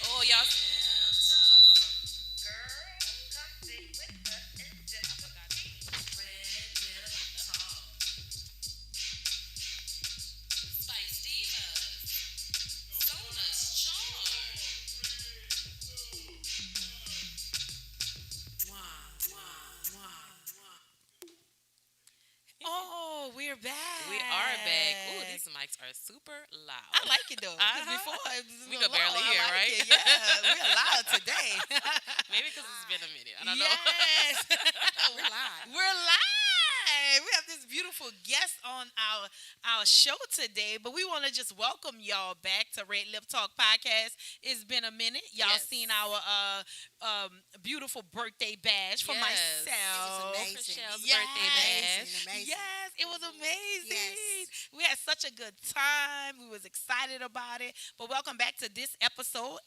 Oh, y'all. Spice Divas. Sona's Charm. Oh, we're We are back. Ooh, back. these mics are super loud. I like it though, because Uh-huh. before it was We a could little barely low. hear, I like right? it. Yeah, we're loud today. Maybe because it's been a minute. I don't know. Yes, We're live. we're live. We have this beautiful guest on our show today, but we want to just welcome y'all back to RedLip Talk Podcast. It's been a minute. Y'all Yes. seen our beautiful birthday badge for Yes. myself. Amazing. Michelle's Yes. birthday bash. Amazing. Yes, it was amazing. Yes. We had such a good time. We was excited about it. But welcome back to this episode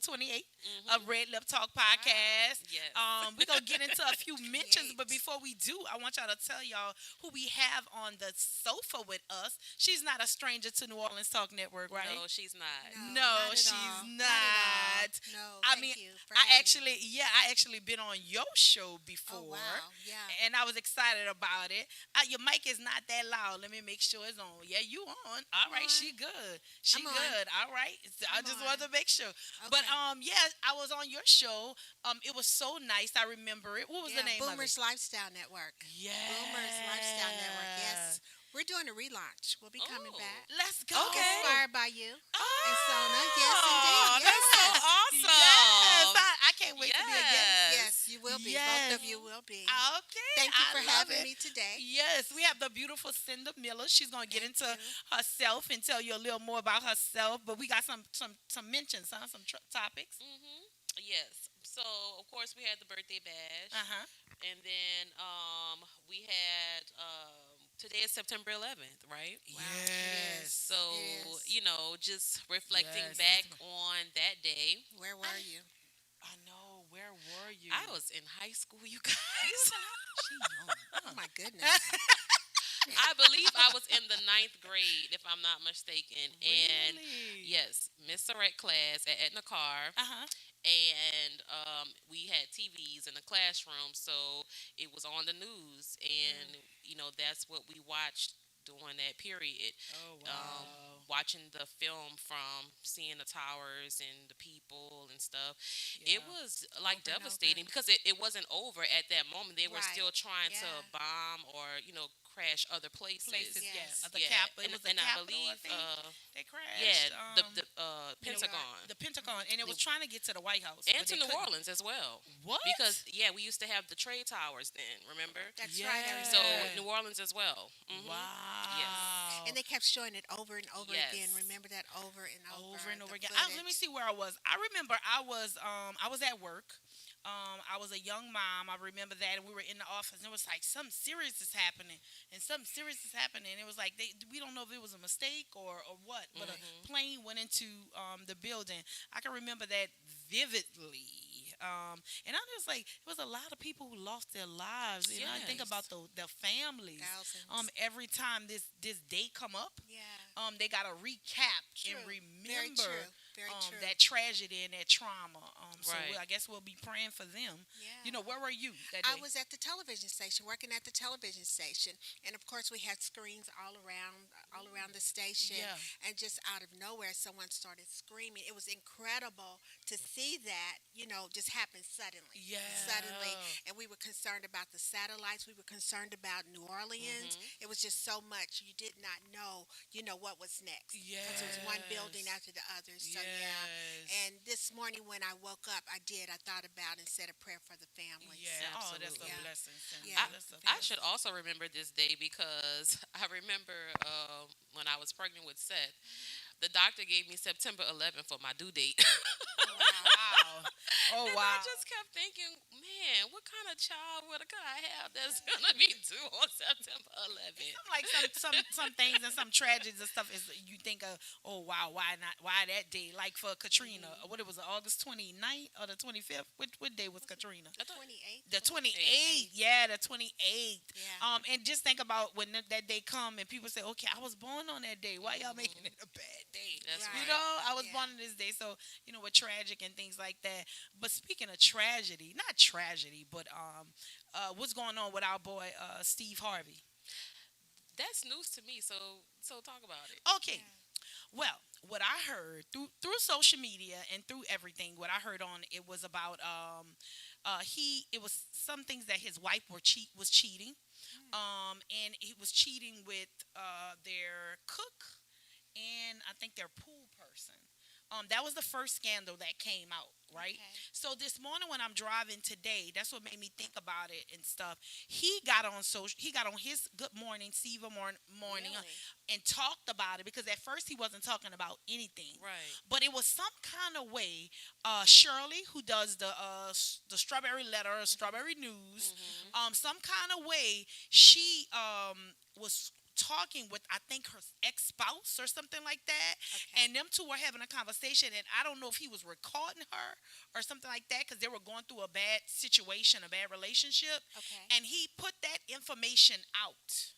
28 of Red Lip Talk Podcast. Yes. We're going to get into a few mentions, but 28. before we do, I want y'all to tell y'all who we have on the sofa with us. She's not a stranger to New Orleans Talk Network, right? No, she's not. No, not at she's all. not. at all. No, I thank mean, you for I having me. actually been on your show before. Oh, wow. Yeah. And I was excited about it. Your mic is not that loud. Let me make sure it's on. Yeah, you on. All right, on. she good. She I'm on. good. All right. I I'm just on. wanted to make sure. But Okay. yeah, I was on your show. It was so nice. I remember it. What was the name Boomers of Lifestyle Network. it? Yeah. Boomers Lifestyle Network. Yes. We're doing a relaunch. We'll be coming Oh. back. Let's go. Okay. Inspired by you. Oh, And Sona. Yes, indeed. That's so Yes. awesome. Yes. I can't wait to be a guest. Yes. Yes, you will be. Yes. Both of you will be. Okay. Thank you I for love having it. me today. Yes, we have the beautiful Sinder Miller. She's gonna get Thank into you. herself and tell you a little more about herself. But we got some mentions, huh? Some topics. Yes. So of course we had the birthday bash, Uh-huh. and then we had today is September 11th, right? Wow. Yes. So Yes. just reflecting Yes. back on that day. Where were you? I know. Where were you? I was in high school, you guys. She young. Oh, my goodness. I believe I was in the 9th grade, if I'm not mistaken. And Really? yes, Miss Surrett class at Nakar. Uh-huh. And we had TVs in the classroom, so it was on the news, and that's what we watched during that period. Oh wow. Watching the film from seeing the towers and the people and stuff, Yeah. it was like Over and devastating over. because it wasn't over at that moment. They were Right. still trying to Yeah. bomb or crash other places. Places, Yes. yeah. The Yeah, Capitol. It and, was the and I Capitol, believe, think. They crashed. yeah, the you know, Pentagon. The Pentagon, and it was trying to get to the White House. And but to they New couldn't. Orleans as well. What? Because we used to have the trade towers then. Remember? That's right. I Yeah. So remember. New Orleans as well. Wow. And they kept showing it over and over Yes. again. Remember that over and over. Over and the over again. footage. Let me see where I was. I remember I was at work. I was a young mom. I remember that, and we were in the office, and it was like something serious is happening, and something serious is happening. It was like we don't know if it was a mistake or what, but a plane went into the building. I can remember that vividly. And I was like, it was a lot of people who lost their lives. You know, I think Yes. about the families. Thousands. Every time this day come up, Yeah. they got to recap True. and Very remember true. Very true. that tragedy and that trauma. So Right. I guess we'll be praying for them. Yeah. You know, where were you that day? I was at the television station, working at the television station, and of course we had screens all around the station. Yeah. And just out of nowhere, someone started screaming. It was incredible to see that, just happen suddenly. Yeah. Suddenly, and we were concerned about the satellites. We were concerned about New Orleans. It was just so much you did not know, what was next. Because it was one building after the other. So yeah. Yes. And this morning when I woke up, I thought about and said a prayer for the families. Yeah. Oh, that's a Absolutely. blessing. Cindy. Yeah. That's a I blessing. should also remember this day because I remember when I was pregnant with Seth. The doctor gave me September 11th for my due date. Wow. Oh And I wow. just kept thinking, man, what kind of child could I have that's gonna be due on September 11th? Some like some things and some tragedies and stuff is you think of, oh wow, why that day, like for Katrina, what it was, August 29th or the 25th, what day was Katrina? The 28th. The 28th, yeah, the 28th. Yeah. And just think about when that day come and people say, okay, I was born on that day, why y'all making it a bad day? That's Right. You know, I was Yeah. born on this day, so we're tragic and things like that. But speaking of tragedy, not tragedy, but what's going on with our boy Steve Harvey? That's news to me. So talk about it. Okay, well, what I heard through social media and through everything, what I heard on it was about it was some things that his wife was cheating, and he was cheating with their cook and I think their pool person. That was the first scandal that came out, right? Okay. So this morning when I'm driving today, that's what made me think about it and stuff. He got on his Good Morning Siva morning Really? and talked about it because at first he wasn't talking about anything. Right. But it was some kind of way. Shirley, who does the Strawberry Letter, Strawberry News, some kind of way she was talking with I think her ex-spouse or something like that, Okay. and them two were having a conversation, and I don't know if he was recording her or something like that because they were going through a bad situation, a bad relationship, Okay. and he put that information out.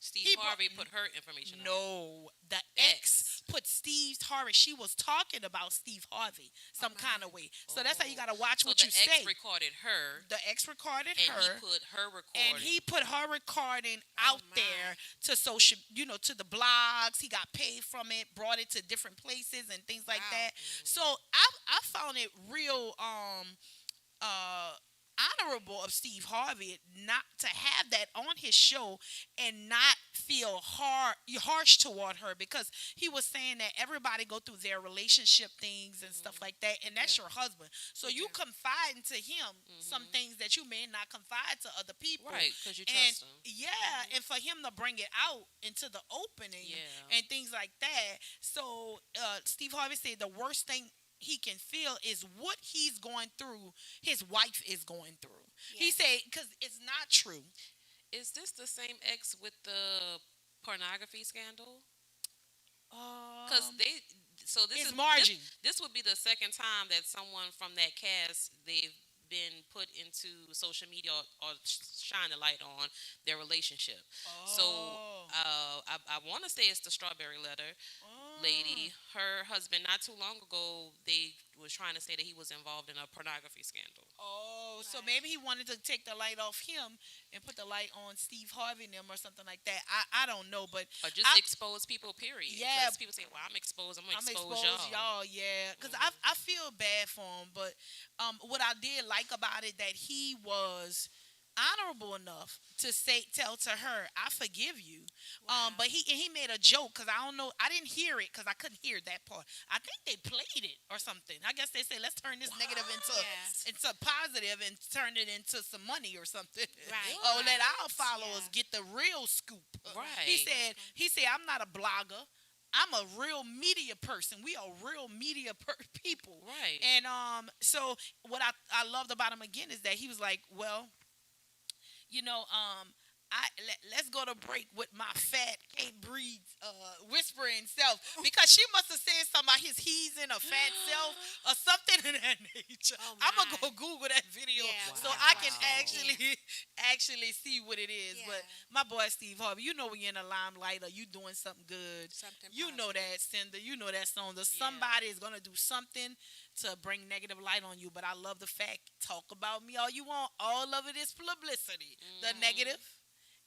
Steve Harvey put her information out. No, the Ex. ex put Steve Harvey. She was talking about Steve Harvey some kind of way. So that's how you got to watch So what the you ex say. recorded her, The ex recorded and her, he put her recording. and he put her recording out my. there to social, to the blogs. He got paid from it, brought it to different places and things like Wow. that. So I found it real honorable of Steve Harvey not to have that on his show and not feel harsh toward her, because he was saying that everybody go through their relationship things and stuff like that, and that's your husband. So you confide into him some things that you may not confide to other people. Right, because you And trust him. yeah, and for him to bring it out into the opening Yeah. and things like that. So Steve Harvey said the worst thing he can feel is what he's going through, his wife is going through. He Yes. said, because it's not true. Is this the same ex with the pornography scandal? Because so this It's is Margie. This would be the second time that someone from that cast they've been put into social media or shine a light on their relationship. So I want to say it's the Strawberry Letter lady. Her husband, not too long ago, they was trying to say that he was involved in a pornography scandal. So Right. maybe he wanted to take the light off him and put the light on Steve Harvey and them or something like that. I don't know, but Or just expose people, period. Yeah. 'Cause people say, well, I'm exposed. I'm going I'm to expose exposed, y'all. yeah. Because I feel bad for him, but what I did like about it that he was honorable enough to tell to her, I forgive you. Wow. But he made a joke because I don't know, I didn't hear it because I couldn't hear that part. I think they played it or something. I guess they say let's turn this negative Yes. into positive and turn it into some money or something. Right. Oh, let Right. our followers Yeah. get the real scoop. Right. He said I'm not a blogger. I'm a real media person. We are real media people. Right. And so what I loved about him again is that he was like, well, let's go to break with my fat can't breathe whispering self, because she must have said something about his he's in a fat self or something of that nature. Oh, I'm gonna my. go Google that video Yeah, so wow. I can Wow. actually see what it is. Yeah. But my boy Steve Harvey, when you're in the limelight or you doing something good, Something you know positive. that Cinder, you know that Sona. Somebody is gonna do something to bring negative light on you. But I love the fact, talk about me all you want. All of it is publicity. The negative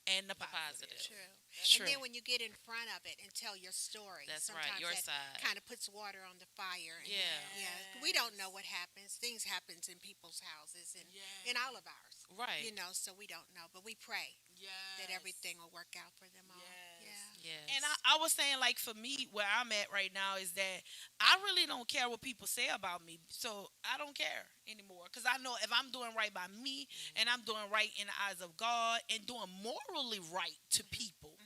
and the positive. True. True. And then when you get in front of it and tell your story, That's right, sometimes your that side. kind of puts water on the fire. And, Yeah. we don't know what happens. Things happens in people's houses and in all of ours. Right. So we don't know, but we pray that everything will work out for them all. Yes. And I was saying, like, for me, where I'm at right now is that I really don't care what people say about me. So I don't care anymore, because I know if I'm doing right by me and I'm doing right in the eyes of God and doing morally right to people,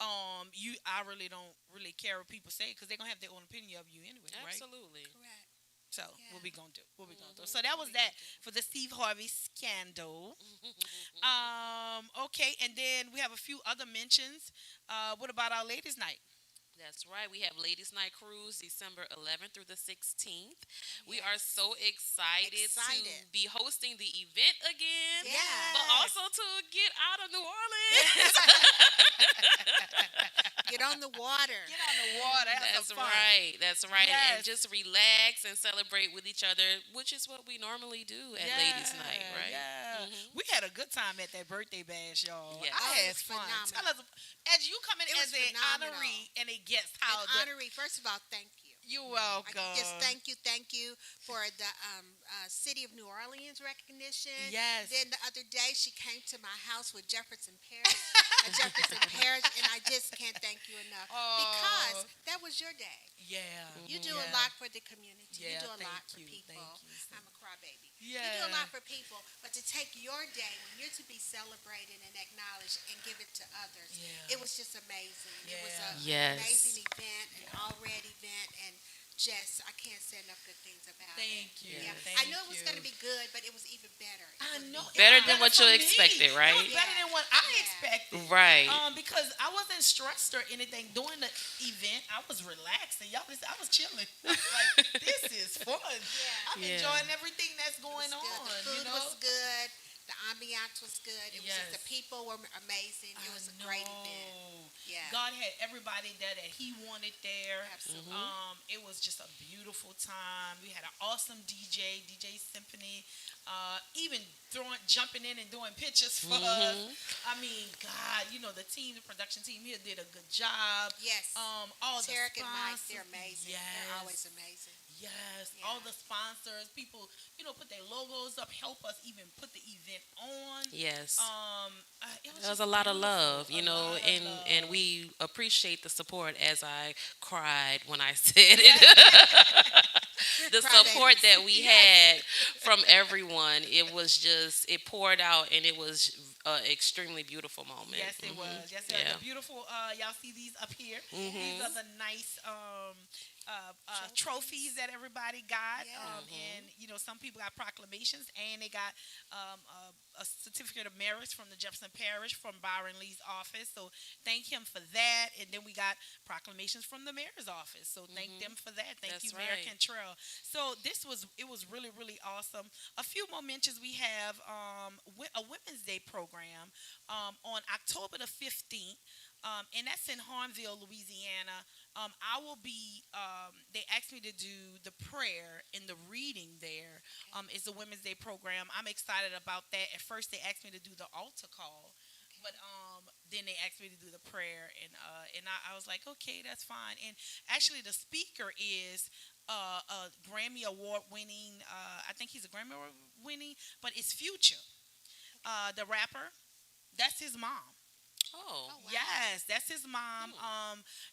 I really don't really care what people say because they're gonna have their own opinion of you anyway, right? Absolutely. Correct. So Yeah. what we gonna do? What we gonna do? So Mhm. that What was we that gonna do? for the Steve Harvey scandal. Okay, and then we have a few other mentions. What about our ladies' night? That's right. We have Ladies Night Cruise December 11th through the 16th. We are Yes. so excited to Excited. be hosting the event again, but Yes. Yes. also to get out of New Orleans. Get on the water. Get on the water. Have That's some fun. right. That's right. And Yes. just relax and celebrate with each other, which is what we normally do at Ladies Night, right? Yeah. Mhm. We had a good time at that birthday bash, y'all. Yes. I Oh, it had was fun. phenomenal. Tell us, as you come in It as was an phenomenal. honoree and a guest, An how the honoree. First of all, thank you. you're I welcome. just thank you for the City of New Orleans recognition. Yes. Then the other day, she came to my house with Jefferson Parish, Jefferson Parish, and I just can't thank you enough because Oh, that was your day. yeah. You do Yeah. a lot for the community. Yeah, You do a thank lot for you, people. thank you, I'm a crybaby. Yeah. You do a lot for people, but to take your day when you're to be celebrated and acknowledged and give it to others, Yeah. it was just amazing. It was Yeah. an Yes. amazing event, an all-red event, and just I can't say enough good things about it. Thank you. Yeah, Thank I knew it was you. going to be good, but it was even better. I know. It Better was than what you for me. expected, It right? was better Yeah. than what I Yeah. expected. Right. Because I wasn't stressed or anything during the event. I was relaxing. Y'all, I was chilling. I was like, this is fun. Yeah. I'm Yeah. enjoying everything that's It going was good. on. The food you know? was good. The ambiance was good. It was just the Yes. people were amazing. It was a great event. know. Yeah, God had everybody there that He wanted there. absolutely. It was just a beautiful time. We had an awesome DJ Symphony, even jumping in and doing pictures for us. Mhm. I mean, God, the team, the production team here did a good job. Yes. All Tarek the and Mike, sponsors, they're amazing. Yes, They're always amazing. yes. Yeah. All the sponsors, people, put their logos up, help us even put the event on. Yes. It was There was just a lot of beautiful. love, A lot of and love. we appreciate the support as I cried when I said it. The support Crybabies. that we Yes. had from everyone, it poured out, and it was an extremely beautiful moment. Yes, it Mhm. was. Yes, it was. Yeah. The beautiful. Y'all see these up here? These Mhm. are the nice trophies that everybody got. Yeah. And some people got proclamations, and they got a certificate of merit from the Jefferson Parish from Byron Lee's office. So thank him for that. And then we got proclamations from the mayor's office. So thank them for that. Thank That's you, Mayor right. Cantrell. So it was really, really awesome. A few more mentions. We have a Women's Day program on October the 15th, and that's in Harnville, Louisiana. I will be, they asked me to do the prayer and the reading there. It's a Women's Day program. I'm excited about that. At first, they asked me to do the altar call. But then they asked me to do the prayer, and I was like, okay, that's fine. And actually, the speaker is a Grammy Award winning. I think he's a Grammy Award winning, but it's Future, the rapper. That's his mom. Oh. Oh, wow. Yes, that's his mom.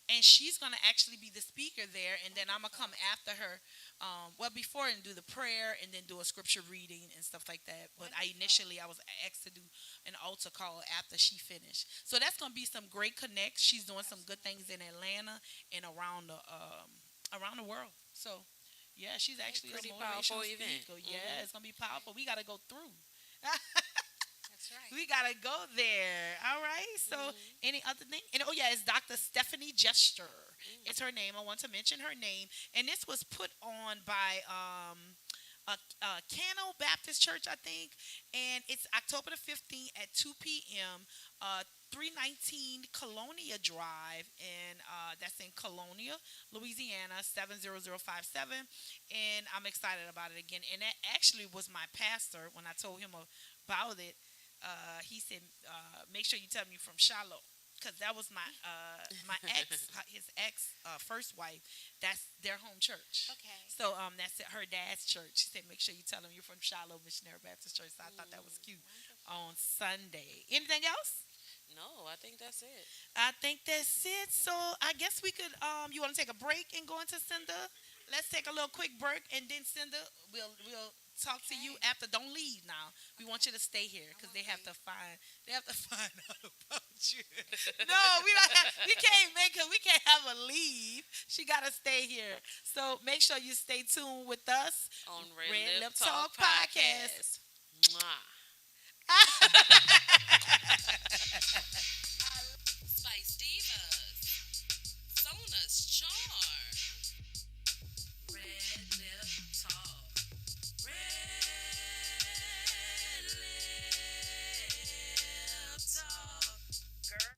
And she's gonna actually be the speaker there, and then I'm gonna come after her. Before and do the prayer, and then do a scripture reading and stuff like that. But I was asked to do an altar call after she finished. So that's gonna be some great connects. She's doing some good things in Atlanta and around the world. So yeah, she's actually Pretty a motivational powerful event. speaker. Yeah, it's gonna be powerful. We gotta go through. That's right. We gotta go there. All right. So, any other thing? And it's Dr. Stephanie Jester. It's her name. I want to mention her name. And this was put on by Cano Baptist Church, I think. And it's October the 15th at 2 p.m. 319 Colonia Drive, and that's in Colonia, Louisiana 70057. And I'm excited about it again. And that actually was my pastor when I told him about it. He said, make sure you tell me you're from Shiloh. Because that was my his ex first wife. That's their home church. Okay. So that's her dad's church. She said, make sure you tell him you're from Shiloh Missionary Baptist Church. So I thought that was cute. On Sunday. Anything else? No, I think that's it. I think that's it. So I guess we could. You want to take a break and go into Cinder? Let's take a little quick break, and then Cinder, we'll talk to you after. Don't leave now. We want you to stay here because they have to find. They have to find out about you. No, we don't. We can't make her. We can't have her leave. She gotta stay here. So make sure you stay tuned with us on Red Lip Talk Podcast. Mwah. Spice Divas, Sona's Charm, Red Lip Talk, Red Lip Talk. Girl.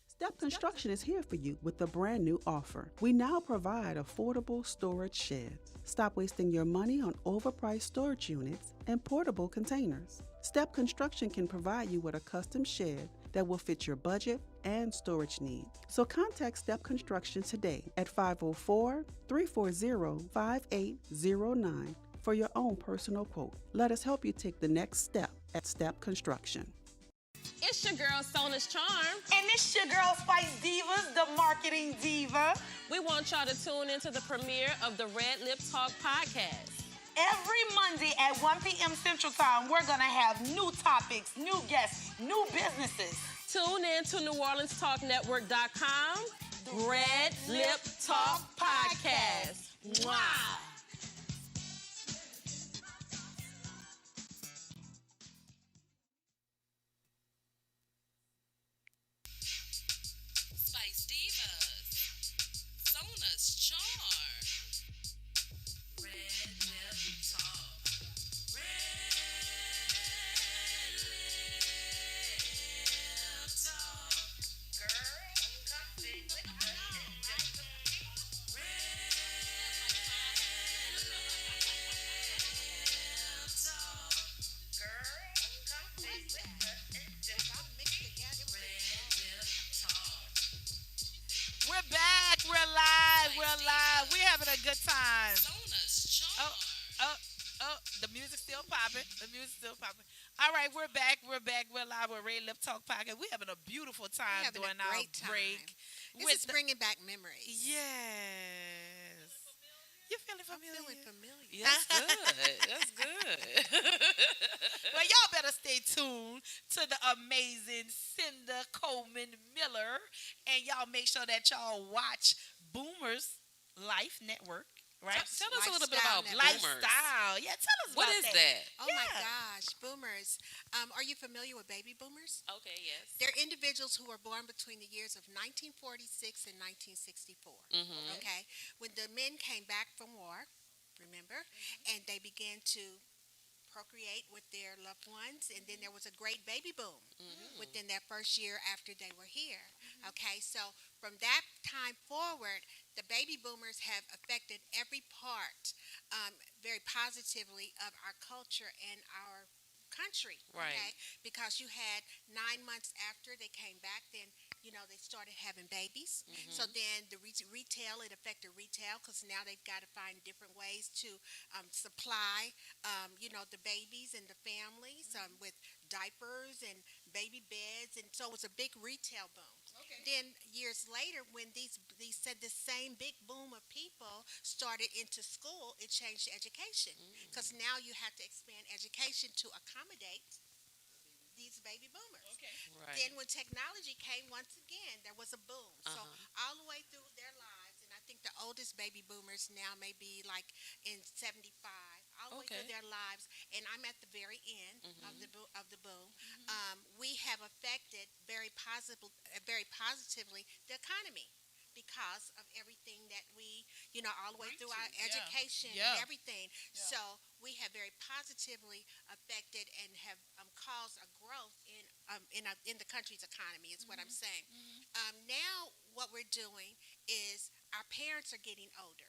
Step Construction is here for you with a brand new offer. We now provide affordable storage sheds. Stop wasting your money on overpriced storage units and portable containers. Step Construction can provide you with a custom shed that will fit your budget and storage needs. So contact Step Construction today at 504-340-5809 for your own personal quote. Let us help you take the next step at Step Construction. It's your girl, Sona's Charm. And it's your girl, Spice Divas, the marketing diva. We want y'all to tune into the premiere of the Red Lip Talk podcast. Every Monday at 1 p.m. Central Time, we're going to have new topics, new guests, new businesses. Tune in to NewOrleansTalkNetwork.com. Red Lip Talk Podcast. Wow. Spice Divas, Sona's Charm, Red Lip Talk, Red Lip Talk. Girl, come sit with us. We're back. We're live. We're live. We're having a good time. Oh, the music's still popping. All right, we're back. We're live with Red Lip Talk Podcast. We're having a beautiful time during our break. This is bringing back memories. Yes. You feeling familiar? I'm feeling familiar. Yeah, that's good. Well, y'all better stay tuned to the amazing Sinder Coleman Miller. And y'all make sure that y'all watch Boomers Life Network. Right? Tell us a little bit about Lifestyle Boomers. Lifestyle. Yeah, tell us What about is that. that? Oh my Yeah. gosh, boomers. Are you familiar with baby boomers? Okay, yes. They're individuals who were born between the years of 1946 and 1964. Mm-hmm. Okay? When the men came back from war, remember? And they began to procreate with their loved ones, and then there was a great baby boom within that first year after they were here. Okay, so from that time forward, the baby boomers have affected every part very positively of our culture and our country. Right. Okay, because you had 9 months after they came back, then they started having babies. So then the retail, it affected retail because now they've got to find different ways to supply, the babies and the families with diapers and baby beds, and so it was a big retail boom. Okay. Then years later, when these said the same big boom of people started into school, it changed education because now you have to expand education to accommodate these baby boomers. Okay. Right. Then when technology came, once again, there was a boom. So all the way through their lives, and I think the oldest baby boomers now may be like in 75, all the way through their lives, and I'm at the very end of the boom. We have affected very positively the economy because of everything that we, all the way through our education and everything. Yeah. So we have very positively affected and have caused a growth in the country's economy is what I'm saying. Now what we're doing is our parents are getting older.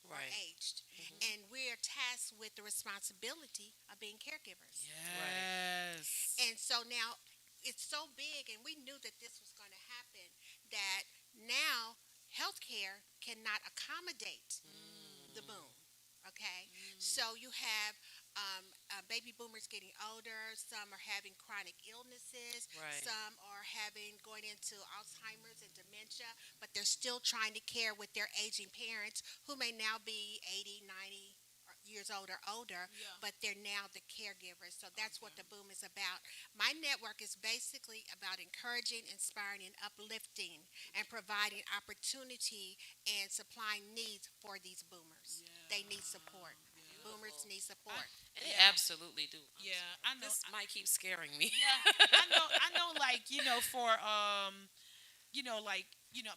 Or aged, and we're tasked with the responsibility of being caregivers. Yes. And so now it's so big, and we knew that this was going to happen, that now healthcare cannot accommodate the boom. Okay, so you have baby boomers getting older. Some are having chronic illnesses. Right. Some are going into Alzheimer's and dementia, but they're still trying to care with their aging parents who may now be 80, 90 years old or older, Yeah. but they're now the caregivers. So that's what the boom is about. My network is basically about encouraging, inspiring, and uplifting, and providing opportunity and supplying needs for these boomers. They need support. Boomers Beautiful. need support. And they Yeah. absolutely do. Yeah, I know. This might keep scaring me. Yeah, I know. Like for like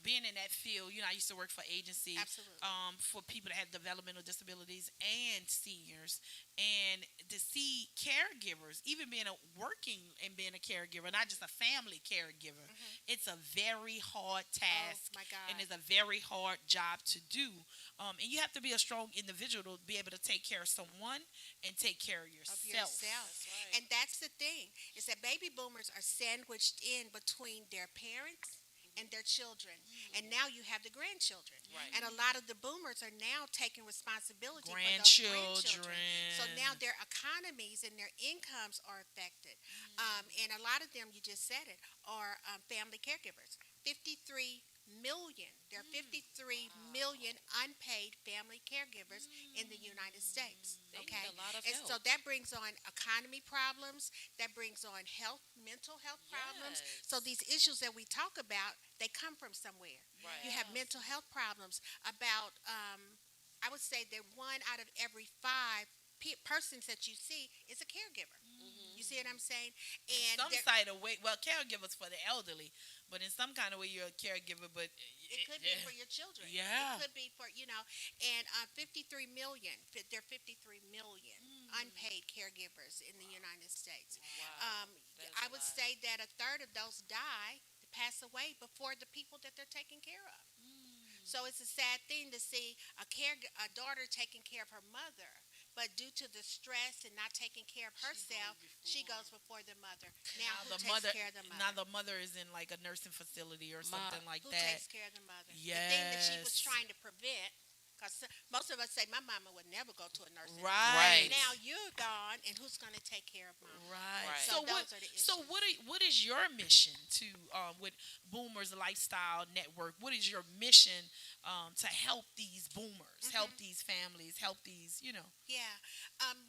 being in that field. I used to work for agency. Absolutely. For people that have developmental disabilities and seniors, and to see caregivers, even working and being a caregiver, not just a family caregiver, it's a very hard task. Oh my God. And it's a very hard job to do. And you have to be a strong individual to be able to take care of someone and take care of Of yourself. yourself. That's right. And that's the thing, is that baby boomers are sandwiched in between their parents and their children. And now you have the grandchildren. Right. And a lot of the boomers are now taking responsibility for those Grandchildren. grandchildren. So now their economies and their incomes are affected. And a lot of them, you just said it, are family caregivers. 53 million. There are 53 million unpaid family caregivers in the United States. They Okay, need a lot of and so help. that brings on economy problems. That brings on mental health problems. So Yes. these issues that we talk about, they come from somewhere. Right. You have mental health problems. About, I would say that one out of every five persons that you see is a caregiver. You see what I'm saying? And Some side of way, well, caregivers for the elderly, but in some kind of way you're a caregiver. But it could be for your children. Yeah. It could be for, and 53 million, there are 53 million unpaid caregivers in the United States. Wow. That is I a would lot. say that a third of those pass away before the people that they're taking care of. So it's a sad thing to see a daughter taking care of her mother, but due to the stress and not taking care of herself, she goes before the mother. Now who the takes mother, care of the mother? now the mother is in like a nursing facility or something like Who that. takes care of the mother? The thing that she was Yes. trying to prevent, because most of us say, my mama would never go to a nursing home. Right. Now you're gone, and who's going to take care of mama? Right. Right. So So what? those are the So issues. what is your mission to with Boomers Lifestyle Network? What is your mission to help these boomers, help these families, help these Yeah.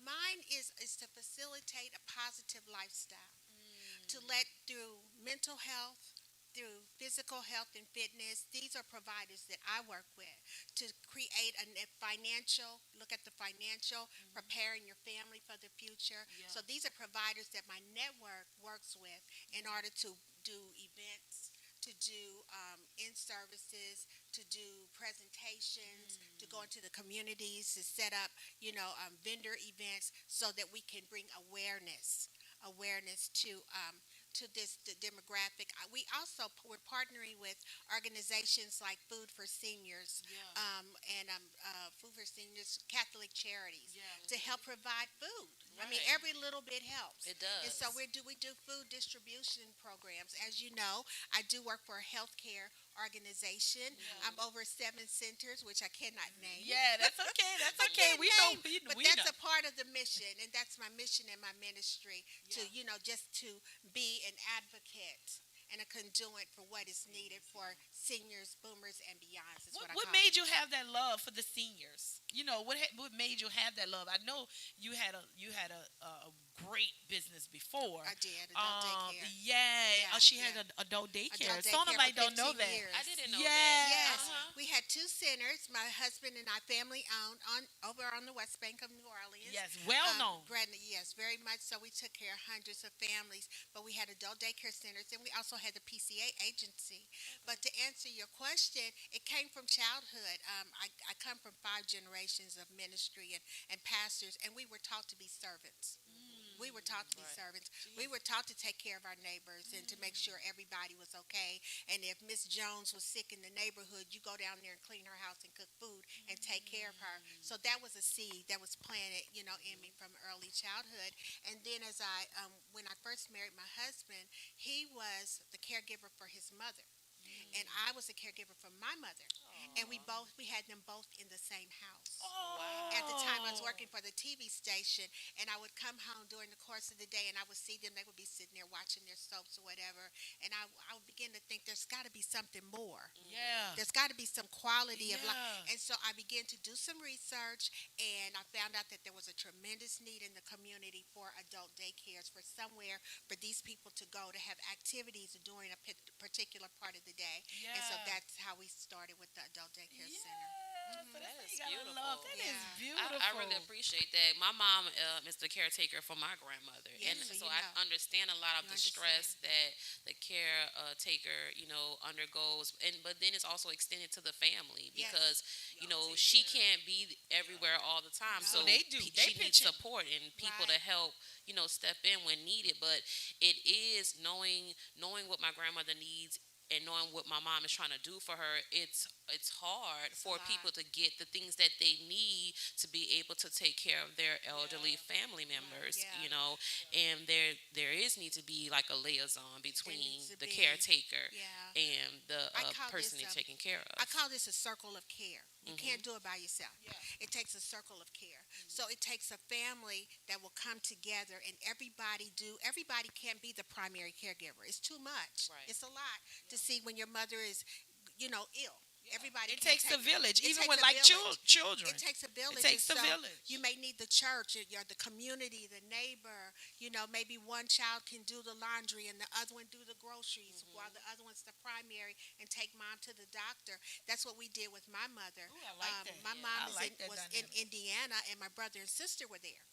Mine is to facilitate a positive lifestyle, to let through mental health, through physical health and fitness. These are providers that I work with to create a look at the financial, preparing your family for the future. Yeah. So these are providers that my network works with in order to do events, to do in-services, to do presentations, to go into the communities, to set up, vendor events so that we can bring awareness to the demographic. We're partnering with organizations like Food for Seniors, and Food for Seniors Catholic Charities to help provide food. I mean, Right. every little bit helps. It does. And so we do food distribution programs. As you know, I do work for a healthcare organization. I'm over 7 centers, which I cannot name. Yeah, that's okay. That's I okay. can't We know. name, but We that's know. a part of the mission, and that's my mission and my ministry to, just to be an advocate and a conduit for what is needed for seniors, boomers, and beyond. Is what I What call made it. you have that love for the seniors? What made you have that love? I know you had a great business before. I did adult daycare. Yeah. Yeah, She had yeah. an adult daycare. Adult Sona daycare might for don't know 15 that. years. I didn't know Yeah. that. Yes, Uh-huh. we had 2 centers. My husband and I, family owned, over on the West Bank of New Orleans. Yes, well known. Yes, very much so. We took care of hundreds of families, but we had adult daycare centers, and we also had the PCA agency. But to answer your question, it came from childhood. I come from 5 generations of ministry and pastors, and we were taught to be servants. We were taught to be Right. servants. We were taught to take care of our neighbors and to make sure everybody was okay. And if Miss Jones was sick in the neighborhood, you go down there and clean her house and cook food and take care of her. So that was a seed that was planted, in me from early childhood. And then when I first married my husband, he was the caregiver for his mother. and I was a caregiver for my mother. And we had them both in the same house. Oh. At the time, I was working for the TV station, and I would come home during the course of the day, and I would see them. They would be sitting there watching their soaps or whatever, and I would begin to think there's got to be something more. Yeah. There's got to be some quality of life. Yeah. And so I began to do some research, and I found out that there was a tremendous need in the community for adult daycares, for somewhere for these people to go to have activities during a particular part of the day. Yeah. And so that's how we started with the adult daycare center. That is You gotta beautiful. love- That is Yeah. beautiful. I really appreciate that. My mom is the caretaker for my grandmother, Yes, and so so you I know. understand a lot of You the stress that the caretaker, undergoes, but then it's also extended to the family Yes. because she can't be everywhere all the time. No. So So they do. They she needs pitch in. support and people to Right. help, step in when needed. But it is knowing what my grandmother needs and knowing what my mom is trying to do for her. It's hard for people to get the things that they need to be able to take care of their elderly family members. Yeah. And there is need to be like a liaison between needs to the be. caretaker Yeah. and the I call person this they're a- taking care of. I call this a circle of care. You Mhm. can't do it by yourself. Yeah. It takes a circle of care. So it takes a family that will come together, and everybody can't be the primary caregiver. It's too much. Right. It's a lot to see when your mother is, ill. Everybody It can't takes a take village, It even takes with a like village. children. It takes a village. takes and a so village. You may need the church, the community, the neighbor. Maybe one child can do the laundry and the other one do the groceries, while the other one's the primary and take mom to the doctor. That's what we did with my mother. Ooh, I like that. My Yeah. mom I like that was in dynamic. Indiana, and my brother and sister were there,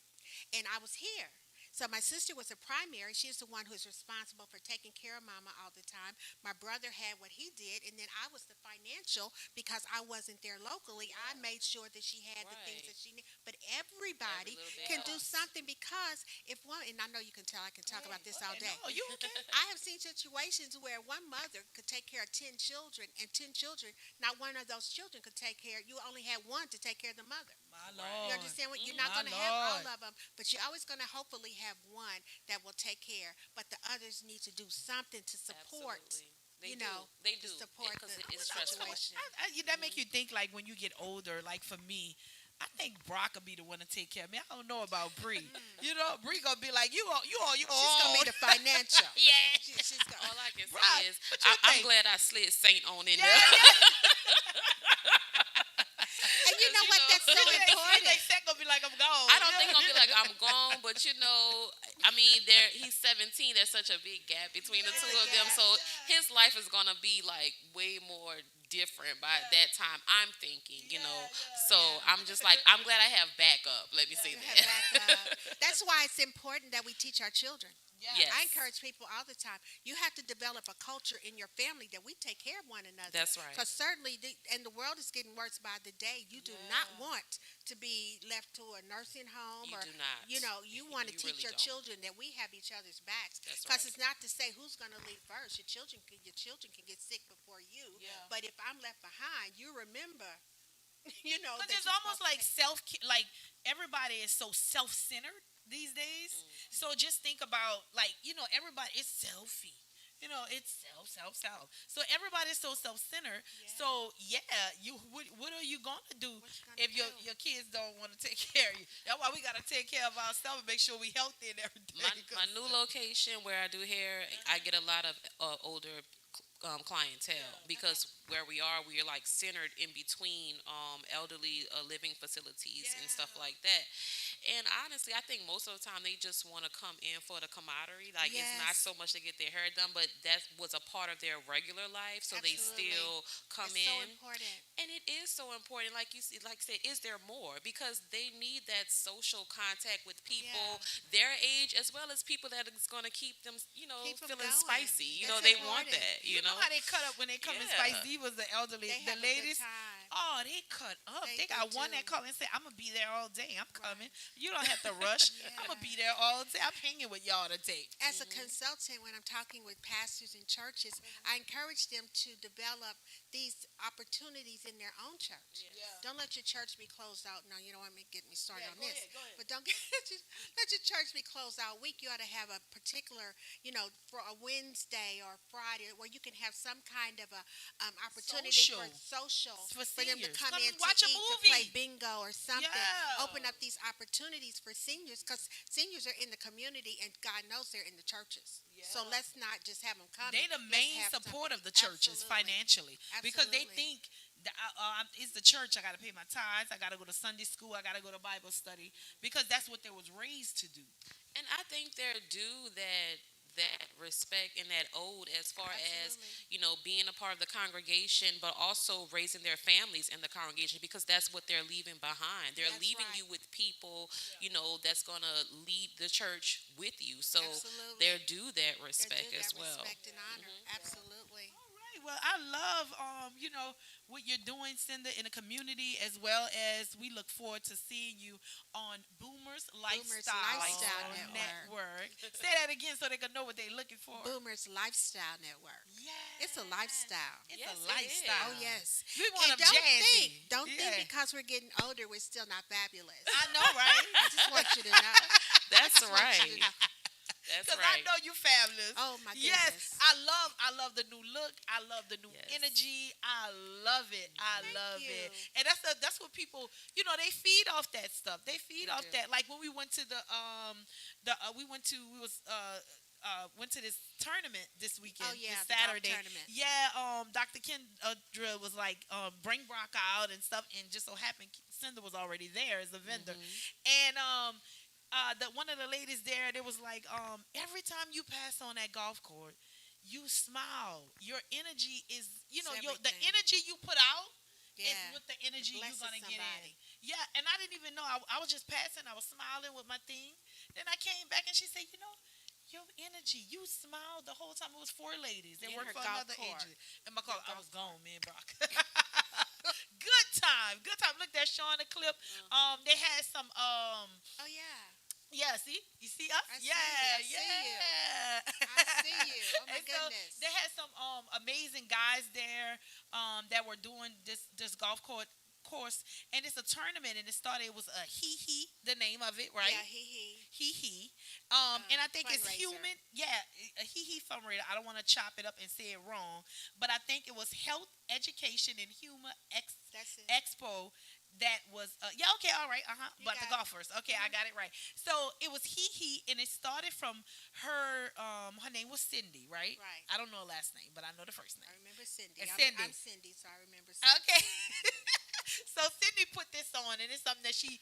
and I was here. So my sister was a primary. She's the one who's responsible for taking care of mama all the time. My brother had what he did, and then I was the financial because I wasn't there locally. I made sure that she had the things Right. that she needed. But everybody Every little bit can do helps. something, because if one, and I know you can tell, I can talk about this all day. No, you okay? I have seen situations where one mother could take care of 10 children, and 10 children, not one of those children could take care. You only had one to take care of the mother. My Right. Lord. You understand what? You're not My going to have Lord. all of them, but you're always going to hopefully have one that will take care. But the others need to do something to support. Absolutely. They you do. know, They to do support because the it's stressful. situation. That make you think like when you get older. Like for me, I think Brock will be the one to take care of me. I don't know about Bree. Bree gonna be like you. She's going to be the financial. Yeah. She's going. All I can say Right. is What you I'm think? glad I slid Saint on in Yeah, there. And you know what? That's so You think important. Seth gonna be like I'm gone? I don't think I'm gonna be like I'm gone, but I mean, he's 17. There's such a big gap between the two of them, so his life is gonna be like way more different by that time. I'm thinking, So I'm just like I'm glad I have backup. Let me say Have that. backup. That's why it's important that we teach our children. Yes. I encourage people all the time. You have to develop a culture in your family that we take care of one another. That's right. Because certainly, and the world is getting worse by the day. You do not want to be left to a nursing home, You or do not. You want to You teach really your don't. children that we have each other's backs. That's Because right. it's not to say who's going to leave first. Your children can get sick before you. Yeah. But if I'm left behind, you remember. But that it's you're almost supposed like like everybody is so self-centered these days. So just think about everybody is selfie. It's self. So everybody's so self-centered. Yeah. So what are you gonna do What you gonna if do? your kids don't want to take care of you? That's why we gotta take care of ourselves and make sure we healthy and everything. My new location where I do hair, I get a lot of older clientele because where we are like centered in between elderly living facilities and stuff like that. And honestly, I think most of the time they just want to come in for the camaraderie. Like it's not Yes. so much to get their hair done, but that was a part of their regular life, so they Absolutely. still come It's so in. important. And it is so important, like you said, is there more? Because they need that social contact with people their age, as well as people that is going to keep them, Keep 'em feeling going. spicy. That's They want important. that. You know how they cut up when they come in Yeah. Spice Divas, the elderly, They the have ladies. a good time. Oh, they cut up. They They got do. one that called and said, "I'm gonna be there all day. I'm coming. You don't have to rush. I'm gonna Yeah. be there all day. I'm hanging with y'all today." As a consultant, when I'm talking with pastors and churches, I encourage them to develop these opportunities in their own church. Yeah. Don't let your church be closed out. No, you don't want me to get me started on Go this. ahead, go ahead. But don't get, let your church be closed out week. You ought to have a particular, for a Wednesday or Friday where you can have some kind of a opportunity for social for them to seniors. come Come in and to watch a eat, to play movie. bingo or something. Yeah. Open up these opportunities for seniors because seniors are in the community and God knows they're in the churches. So Yeah. let's not just have them come. They the main support of the churches financially because they Absolutely. think that, it's the church. I got to pay my tithes. I got to go to Sunday school. I got to go to Bible study because that's what they was raised to do. And I think they're due that respect and that ode as far as Absolutely. being a part of the congregation, but also raising their families in the congregation because that's what they're leaving behind. They're That's leaving right. you with people that's gonna lead the church with you. So Absolutely. they're due that They're respect due as that well. respect and honor. Absolutely. All right. Well, I love what you're doing, Cinder, in the community, as well as we look forward to seeing you on Boomers Lifestyle Network. Say that again so they can know what they're looking for. Boomers Lifestyle Network. Yeah. It's a lifestyle. It's Yes, a it lifestyle. Oh yes. We want And them jazzy. don't Yeah. think because we're getting older we're still not fabulous. I know, right? I just want you to know. That's just want you to right. know. That's Because right. I know you fabulous. Oh my goodness. Yes, I love the new look. I love the new Yes. energy. I love it. I Thank love you. it. And that's what people, they feed off that stuff. They feed They off do. that. Like when we went to went to this tournament this weekend. Oh, yeah, this the golf Saturday. tournament. Yeah, Dr. Kendra was like, bring Brock out and stuff, and just so happened Cinder was already there as a vendor, and one of the ladies there, they was like, every time you pass on that golf court, you smile. Your energy is, It's the everything. energy you put out is Yeah. what the energy you're blesses gonna get in. somebody. Yeah, and I didn't even know. I was just passing. I was smiling with my thing. Then I came back and she said, your energy, you smiled the whole time. It was 4 ladies. They In worked her for golf another cart. agent. In my car, I golf was gone, man, Brock. Good time. Look, they're showing the clip. They had some Oh yeah. yeah, see? You see us? I see yeah, you. I see you. yeah. I see you. Oh my And so goodness. they had some amazing guys there that were doing this golf course, and it's a tournament, and it was a the name of it, right? Yeah, he. And I think it's Fundraiser. human. Yeah, a fundraiser. I don't want to chop it up and say it wrong, but I think it was Health, Education, and Humor That's it. Expo. That was okay, all right, You but the got it. golfers, okay, I got it right. So it was and it started from her. Her name was Cindy, right? Right. I don't know her last name, but I know the first I name. remember Cindy. It's I'm, Cindy. I'm Cindy, so I remember Cindy. Okay. So Cindy put this on, and it's something that she's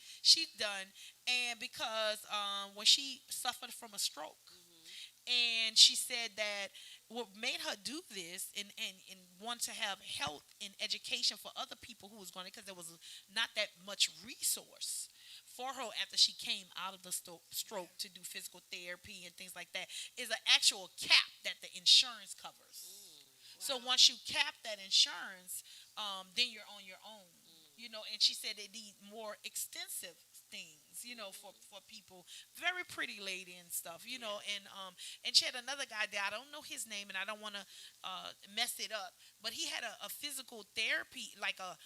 done, and because when she suffered from a stroke, and she said that what made her do this and want to have health and education for other people who was going to, because there was not that much resource for her after she came out of the stroke to do physical therapy and things like that, is an actual cap that the insurance covers. So Wow. once you cap that insurance, then you're on your own. And she said they need more extensive things, for people. Very pretty lady and stuff, and she had another guy there. I don't know his name, and I don't want to mess it up, but he had a physical therapy, like a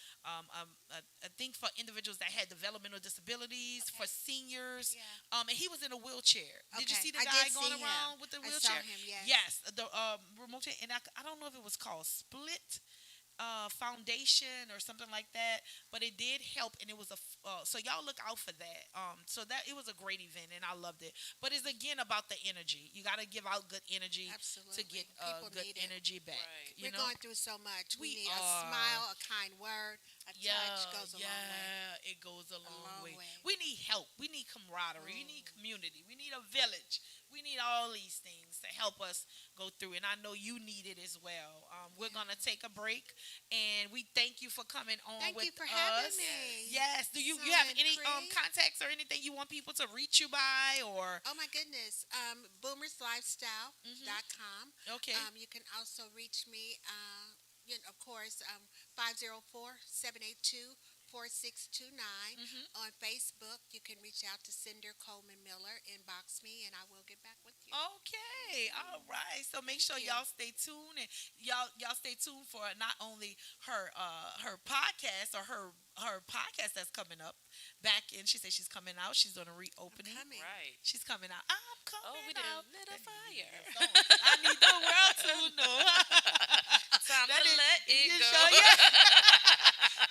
thing for individuals that had developmental disabilities, for seniors, Yeah. and he was in a wheelchair. Did you Okay, see the I guy did going see him. around with the I wheelchair? saw him, yes. Yes, the remote, and I don't know if it was called Split foundation or something like that, but it did help, and it was so y'all look out for that. So that it was a great event, and I loved it. But it's again about the energy. You got to give out good energy to Absolutely. get People good need it. energy back. Right. You We're know? going through so much. We We need a are. smile, a kind word, a touch goes a long way. Yeah, it goes a long long way. way. We need help. We need camaraderie. We need community. We need a village. We need all these things to help us go through, and I know you need it as well. We're gonna take a break, and we thank you for coming on Thank with you for us. having me. Yes. Do you Sona have and any Kree. contacts or anything you want people to reach you by, or Oh my goodness. Boomerslifestyle.com. okay? You can also reach me, of course, 504-782 4629. On Facebook, you can reach out to Sinder Coleman Miller, inbox me, and I will get back with you. Okay, all right. So make sure you. y'all stay tuned, and y'all stay tuned for not only her podcast or her podcast that's coming up. Back in, she said she's coming out. She's doing a reopening. Right. She's coming out. I'm coming Oh, we out. done lit a fire. I need the world to know. Time to let it you go. sure? Yeah.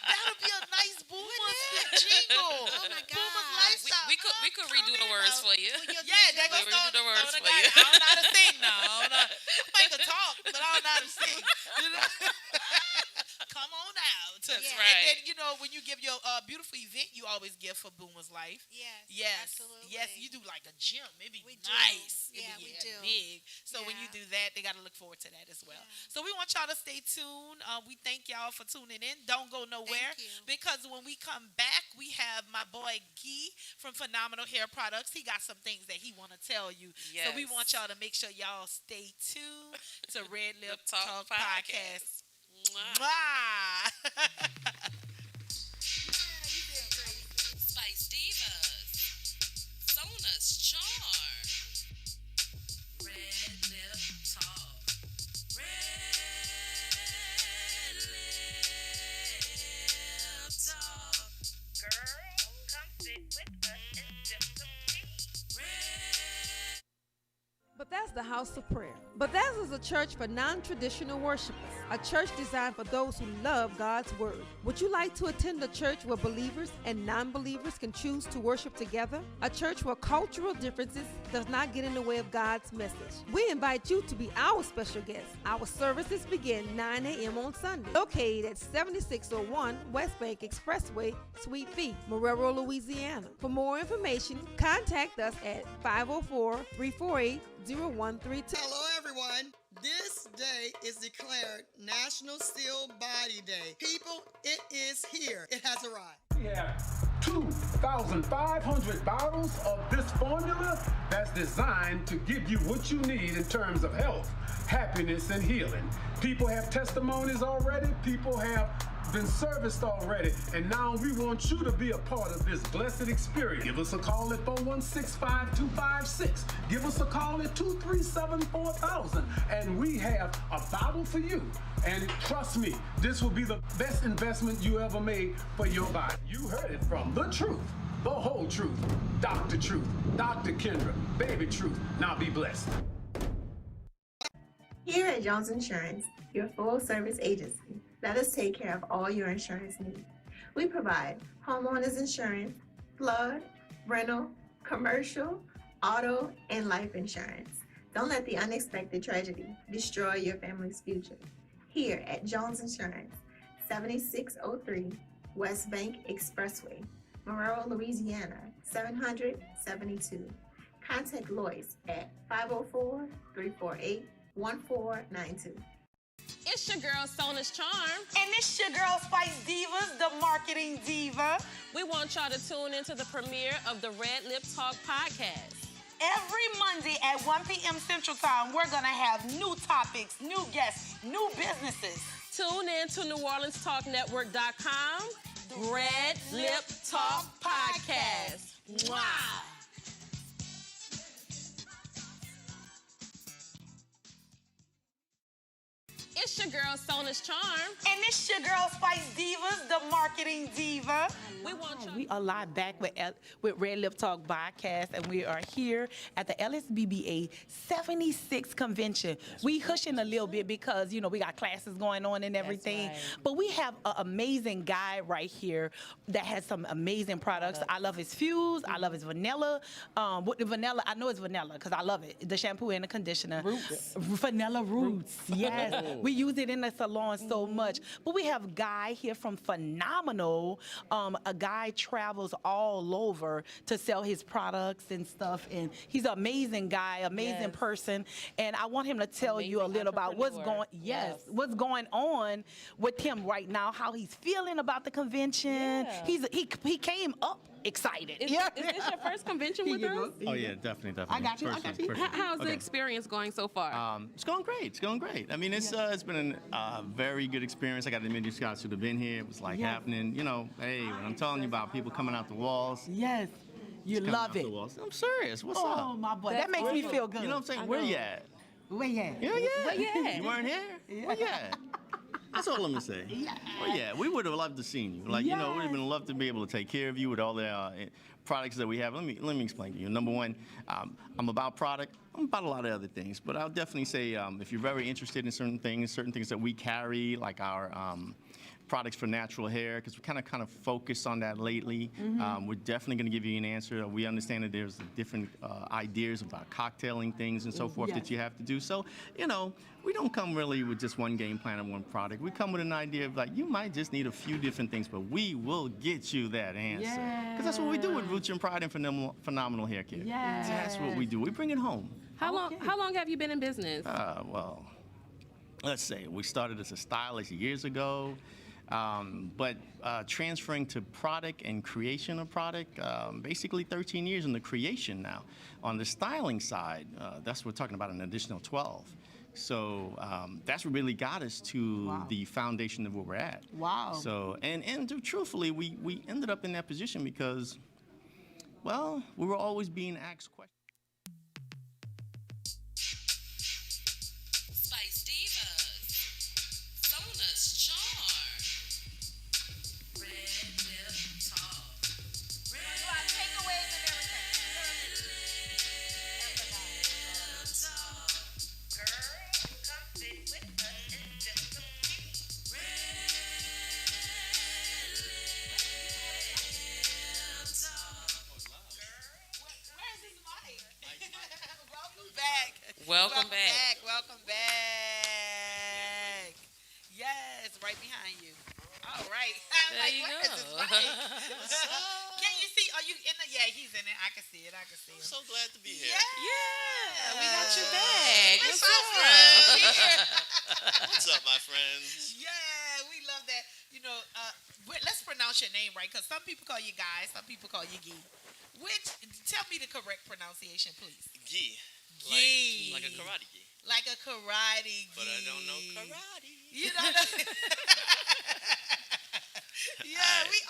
That'll be a nice Boomer's jingle. Oh my God. Boomer's lifestyle. We could redo the words for you. Yeah, they're We gonna redo start the words throwing for a you. guy. I don't know how to sing now. I can talk, but I don't know how to sing. You know? Come on out. That's Yeah. right. And then, you know, when you give your beautiful event, you always give for Boomer's Life. Yes. Yes. Absolutely. Yes, you do like a gym. It'd be We do. nice. Yeah, It'd be we do. big. So when you Yeah. do that, they got to look forward to that as well. Yeah. So we want y'all to stay tuned. We thank y'all for tuning in. Don't go nowhere. Thank you. Because when we come back, we have my boy Guy from Fe'nomenal Hair Products. He got some things that he want to tell you. Yes. So we want y'all to make sure y'all stay tuned to Red Lip Lip Talk Talk Podcast. Mwah. Mwah. Spice Divas. Sona's Charm. Red Lip Talk. Red Lip Talk. Girl, come sit with us and sip some tea. Red. Bethesda House of Prayer. Bethesda is a church for non-traditional worshipers, a church designed for those who love God's Word. Would you like to attend a church where believers and non-believers can choose to worship together? A church where cultural differences does not get in the way of God's message. We invite you to be our special guest. Our services begin 9 a.m. on Sunday, located at 7601 West Bank Expressway, Suite B, Marrero, Louisiana. For more information, contact us at 504-348-0132. Hello, everyone. This day is declared National Still Body Day. People, it is here. It has arrived. We have 2,500 bottles of this formula that's designed to give you what you need in terms of health, happiness, and healing. People have testimonies already. People have been serviced already, and now we want you to be a part of this blessed experience. Give us a call at 416-5256. Give us a call at 237-4000, and we have a bottle for you. And trust me, this will be the best investment you ever made for your body. You heard it from the truth, the whole truth, Dr. Truth, Dr. Kendra, Baby Truth. Now be blessed. Here at Jones Insurance, your full-service agency, let us take care of all your insurance needs. We provide homeowners insurance, flood, rental, commercial, auto, and life insurance. Don't let the unexpected tragedy destroy your family's future. Here at Jones Insurance, 7603 West Bank Expressway, Marrero, Louisiana, 772. Contact Lois at 504-348-1492. It's your girl, Sona's Charm. And it's your girl, Spice Divas, the marketing diva. We want y'all to tune into the premiere of the Red Lip Talk podcast. Every Monday at 1 p.m. Central Time, we're going to have new topics, new guests, new businesses. Tune in to NewOrleansTalkNetwork.com. Red Lip Talk Podcast. Mwah. It's your girl, Sona's Charm. And it's your girl, Spice Divas, the marketing diva. We want y'all. We are live back with Red Lip Talk podcast, and we are here at the LSBBA 76 convention. We hushing a little bit because, you know, we got classes going on and everything. right. But we have an amazing guy right here that has some amazing products. I love his Fuse. I love his vanilla. With the vanilla, I know it's vanilla because I love it. The shampoo and the conditioner. Roots. Vanilla roots, yes. We use it in the salon so much. But we have Guy here from Fe'nomenaal. A guy travels all over to sell his products and stuff. And he's an amazing guy, amazing person. And I want him to tell you a little about what's what's going on with him right now, how he's feeling about the convention. Yeah. He came up excited. Is this your first convention with us? Oh yeah, definitely. I got you. How's the experience going so far? It's going great. I mean, it's been a very good experience. I got to meet you guys who have been here. It was like happening. You know, hey, when I'm telling you about people coming out the walls. Yes. You love it. I'm serious. What's up? Oh my boy, that makes me feel good. You know what I'm saying? Where you at? Where you at? Yeah. Where you at? You weren't here? Where you at? That's all I'm gonna say. Well, yeah, we would have loved to seen you. Like, you know, we'd have been loved to be able to take care of you with all the products that we have. Let me explain to you. Number one, I'm about product. I'm about a lot of other things, but I'll definitely say if you're very interested in certain things that we carry, like our products for natural hair, because we kind of focused on that lately. We're definitely going to give you an answer. We understand that there's different ideas about cocktailing things and so forth that you have to do. So, you know, we don't come really with just one game plan and one product. We come with an idea of like, you might just need a few different things, but we will get you that answer. Because that's what we do with Roots and Pride and Phenomenal Hair Care. That's what we do. We bring it home. How long have you been in business? Well, let's say we started as a stylist years ago. But transferring to product and creation of product, basically 13 years in the creation now. On the styling side, that's what we're talking about an additional 12. So that's what really got us to the foundation of where we're at. Wow. So, and truthfully, we ended up in that position because, well, we were always being asked questions. Spice Divas, Sonas Charm, RedLip Talk, Takeaways and Girl, come sit with us and just a few. Welcome back. Welcome back. Yes, right behind you. All right. There you where go. is this mic? Can you see? Are you in the? Yeah, he's in it. I can see it. I'm so glad to be here. Yeah, we got you back. What's up, friends? What's up, my friends? Yeah, we love that. You know, let's pronounce your name right, because some people call you Guy, some people call you Gee. Tell me the correct pronunciation, please. Gee. Gee. Like a karate gi. Like a karate gi. But I don't know karate. You don't know. Yeah, they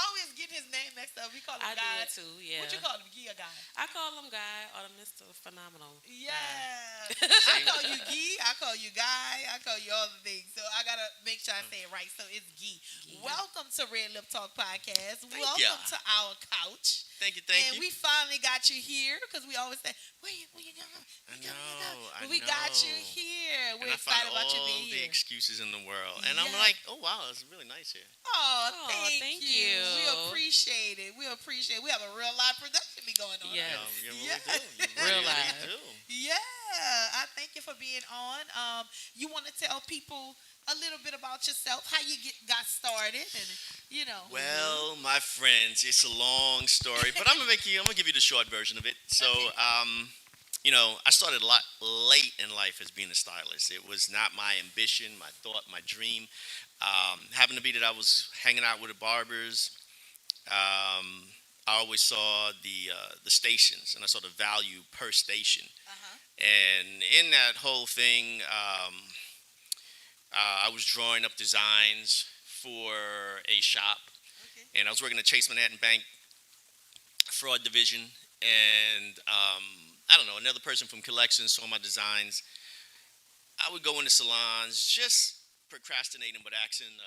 always get his name mixed up. We call him Guy. I do too, yeah. What you call him, Gee or Guy? I call him Guy or Mr. Phenomenal. Yeah. I call you Gee, I call you Guy, I call you all the things. So I got to make sure I say it right. So it's Gee. Welcome to RedLip Talk Podcast. Welcome to our couch. Thank you. And we finally got you here, because we always say, where you going? We got you here. We're excited about you being here. all the excuses in the world. And I'm like, oh, wow, it's really nice here. Oh, thank you. We appreciate it. We have a real live production going on. Yes. You really do. Real live. Yeah. I thank you for being on. You want to tell people a little bit about yourself, how you got started, and you know. Well, my friends, it's a long story, but I'm gonna give you the short version of it. So, you know, I started a lot late in life as being a stylist. It was not my ambition, my thought, my dream. Happened to be that I was hanging out with the barbers. I always saw the stations, and I saw the value per station. And in that whole thing, I was drawing up designs for a shop, and I was working at Chase Manhattan Bank fraud division, and I don't know, another person from collections saw my designs. I would go into salons, just procrastinating, but asking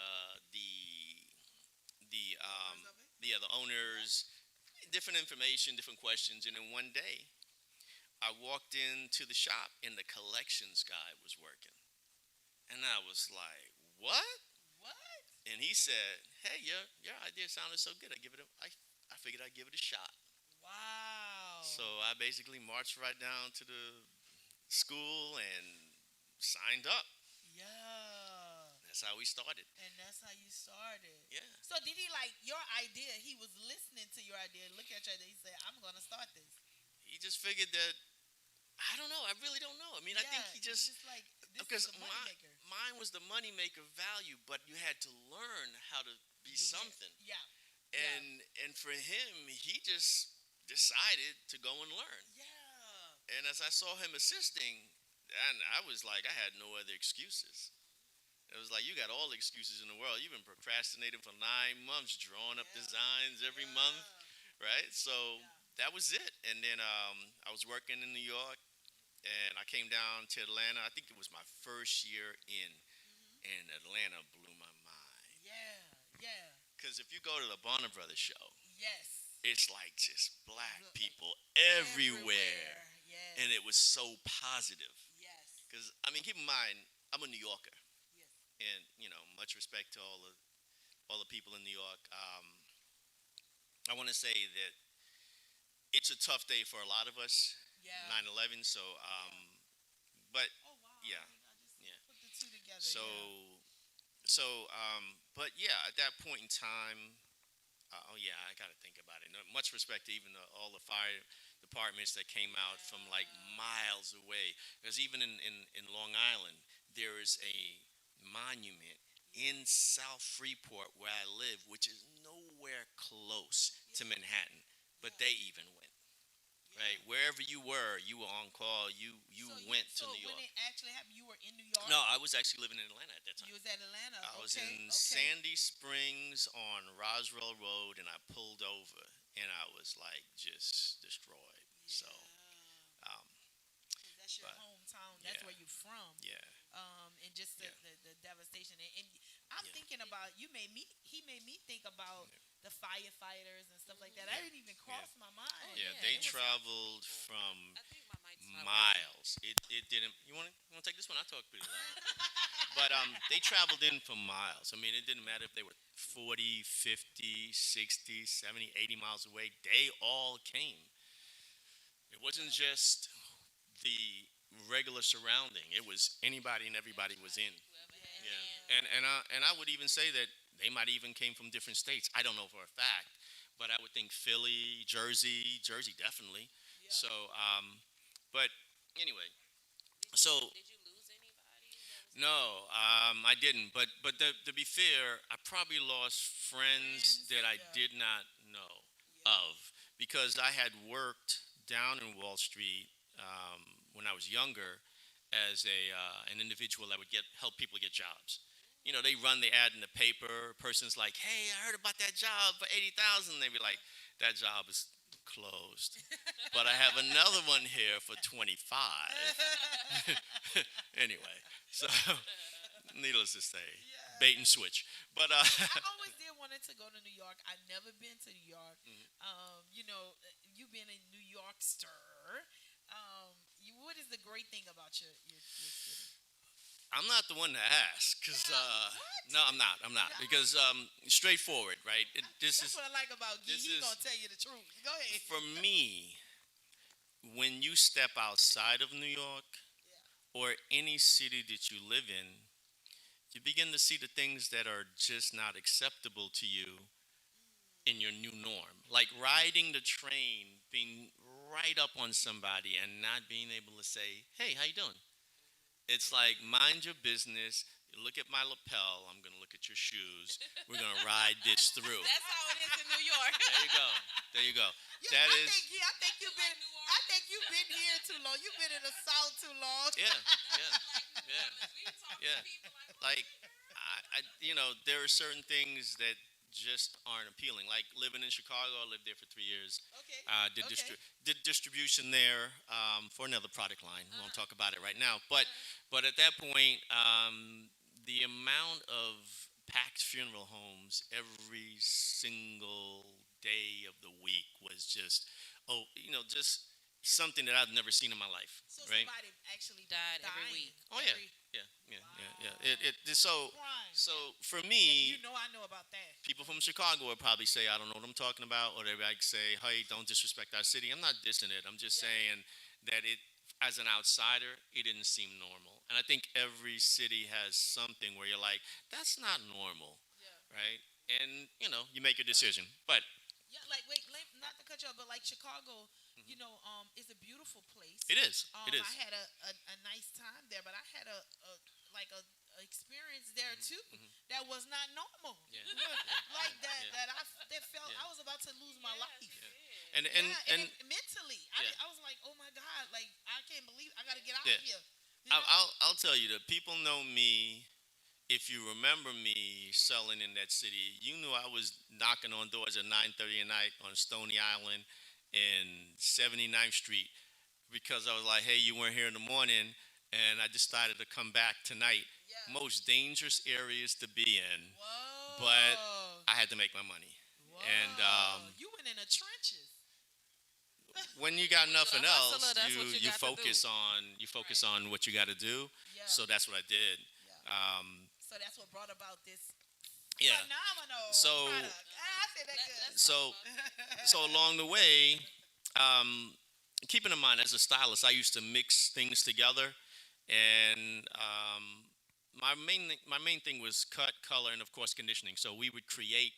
the owners different information, different questions, and then one day I walked into the shop and the collections guy was working. And I was like, what? And he said, hey, your idea sounded so good. I figured I'd give it a shot. Wow. So I basically marched right down to the school and signed up. Yeah. That's how we started. And that's how you started. Yeah. So did he like your idea? He was listening to your idea, looking at your idea. He said, I'm going to start this. He just figured that, I don't know. I really don't know. I mean, I think he just like, because mine was the moneymaker value, but you had to learn how to be something. Yeah. And for him, he just decided to go and learn. Yeah. And as I saw him assisting, and I was like, I had no other excuses. It was like, you got all the excuses in the world. You've been procrastinating for 9 months, drawing up designs every month, right? So that was it. And then I was working in New York, and I came down to Atlanta. I think it was my first year in, and Atlanta blew my mind. Yeah. Because if you go to the Bonner Brothers show, Yes. it's like just black people everywhere. Yes. And it was so positive. Yes. Because, I mean, keep in mind, I'm a New Yorker. And, you know, much respect to all the people in New York. I want to say that it's a tough day for a lot of us. 9/11. So, but oh, wow. yeah, I just put the two together. But yeah, at that point in time, I got to think about it. No, much respect to even all the fire departments that came out from like miles away. Because even in Long Island, there is a monument in South Freeport where I live, which is nowhere close to Manhattan, but they even went. Right, wherever you were on call. You went to New York. So when it actually happened, you were in New York? No, I was actually living in Atlanta at that time. You was at Atlanta. I was in Sandy Springs on Roswell Road, and I pulled over, and I was like just destroyed. So, that's your hometown. That's where you're from. Yeah. And just the devastation. And I'm thinking about he made me think about the firefighters and stuff like that. I didn't even cross my mind. They traveled from miles. It didn't. You want to take this one? I talk pretty loud. But they traveled in for miles. I mean, it didn't matter if they were 40, 50, 60, 70, 80 miles away. They all came. It wasn't just the regular surrounding. It was anybody and everybody was in. Yeah. And I would even say that they might even came from different states. I don't know for a fact, but I would think Philly, Jersey definitely. Yeah. So, but anyway, Did you lose anybody? No, I didn't. But to be fair, I probably lost friends that I did not know of, because I had worked down in Wall Street when I was younger as an individual that would help people get jobs. You know, they run the ad in the paper. A person's like, "Hey, I heard about that job for $80,000." They be like, "That job is closed, but I have another one here for 25." Anyway, so needless to say, bait and switch. But I always did wanted to go to New York. I've never been to New York. You know, you've been a New Yorkster. What is the great thing about your city? I'm not the one to ask, because no, I'm not, because straightforward, right? That's what I like about Guy. He's gonna tell you the truth. Go ahead. For me, when you step outside of New York or any city that you live in, you begin to see the things that are just not acceptable to you in your new norm. Like riding the train, being right up on somebody and not being able to say, "Hey, how you doing?" It's like, mind your business. You look at my lapel. I'm going to look at your shoes. We're going to ride this through. That's how it is in New York. There you go. I think you've been here too long. You've been in the South too long. Yeah. Like, there are certain things that just aren't appealing. Like living in Chicago, I lived there for 3 years. Did distribution there for another product line. We won't talk about it right now. But at that point, the amount of packed funeral homes every single day of the week was just something that I've never seen in my life. So right? somebody actually died every week. Oh yeah. So for me, I know about that. People from Chicago would probably say, "I don't know what I'm talking about," or they might say, "Hey, don't disrespect our city." I'm not dissing it. I'm just saying that as an outsider, it didn't seem normal. And I think every city has something where you're like, "That's not normal," right? And you make a decision. But not to cut you off, but like Chicago, is a beautiful place. It is. It is. I had a nice time there, but I had a experience there too that was not normal. That and mentally, I was like, oh my God, like I can't believe I got to get out of here. You know? I'll tell you, the people know me. If you remember me selling in that city, you knew I was knocking on doors at 9:30 at night on Stony Island in 79th Street because I was like, hey, you weren't here in the morning, and I decided to come back tonight. Yeah. Most dangerous areas to be in, but I had to make my money. Whoa. And you went in the trenches. When you got nothing else, you focus on what you got to do. Yeah. So that's what I did. Yeah. So that's what brought about this phenomenal product. I said that good. So along the way, keeping in mind, as a stylist, I used to mix things together, and my main thing was cut, color, and of course conditioning. So we would create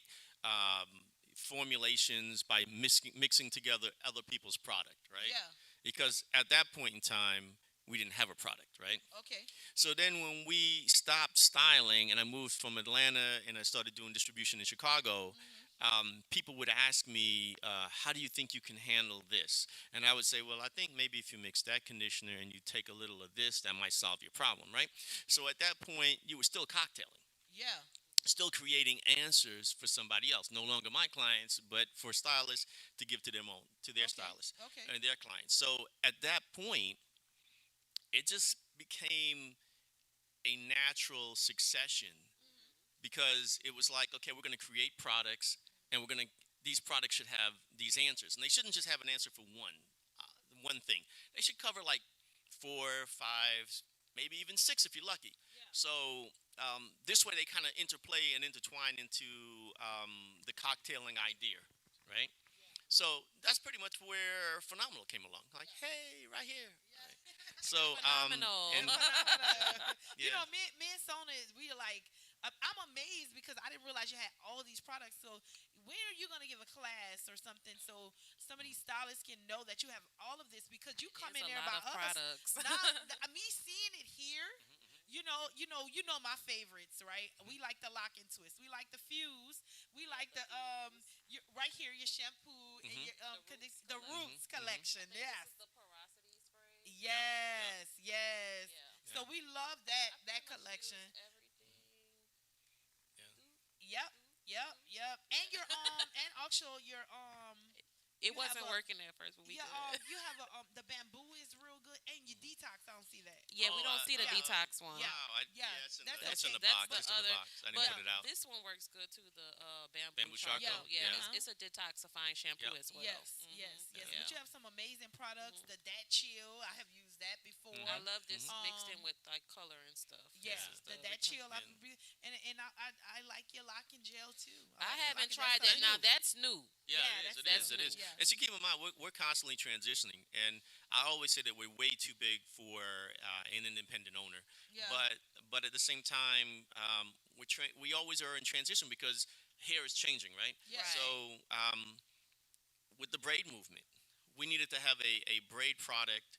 formulations by mixing together other people's product, right? Yeah. Because at that point in time, we didn't have a product, right? Okay. So then when we stopped styling and I moved from Atlanta and I started doing distribution in Chicago, people would ask me, how do you think you can handle this? And I would say, well, I think maybe if you mix that conditioner and you take a little of this, that might solve your problem, right? So at that point, you were still cocktailing. Yeah. Still creating answers for somebody else. No longer my clients, but for stylists to give to their stylists and their clients. So at that point, it just became a natural succession because it was like, okay, we're going to create products and these products should have these answers. And they shouldn't just have an answer for one thing. They should cover like 4, 5, maybe even 6 if you're lucky. Yeah. So this way they kind of interplay and intertwine into the cocktailing idea, right? Yeah. So that's pretty much where Fe'nomenaal came along. Like, hey, right here. So, Phenomenal. You know, me and Sona, we like, I'm amazed because I didn't realize you had all these products. So when are you going to give a class or something so some of these stylists can know that you have all of this because you come in there about products. Me seeing it here, you know my favorites, right? We like the lock and twist. We like the fuse. We like the right here your shampoo and your the roots collection. Yes. Yes. Yeah. So we love that collection. Yep. And your and also your It wasn't working at first, but we you have the bamboo is real good, and your detox. I don't see that. Yeah, we don't see the detox one. That's in the box. That's in the box. I didn't put it out. This one works good too. The bamboo charcoal. Yeah. It's a detoxifying shampoo as well. Yes. But you have some amazing products. The That Chill, I have used that before. I love this mixed in with like color and stuff. Yeah, the That Chill. And I like your locking gel too. I haven't tried that. Now that's new. Yeah, it is. Yeah. And so keep in mind, we're constantly transitioning, and I always say that we're way too big for an independent owner. Yeah. But at the same time, we always are in transition because hair is changing, right? Yeah. So with the braid movement, we needed to have a braid product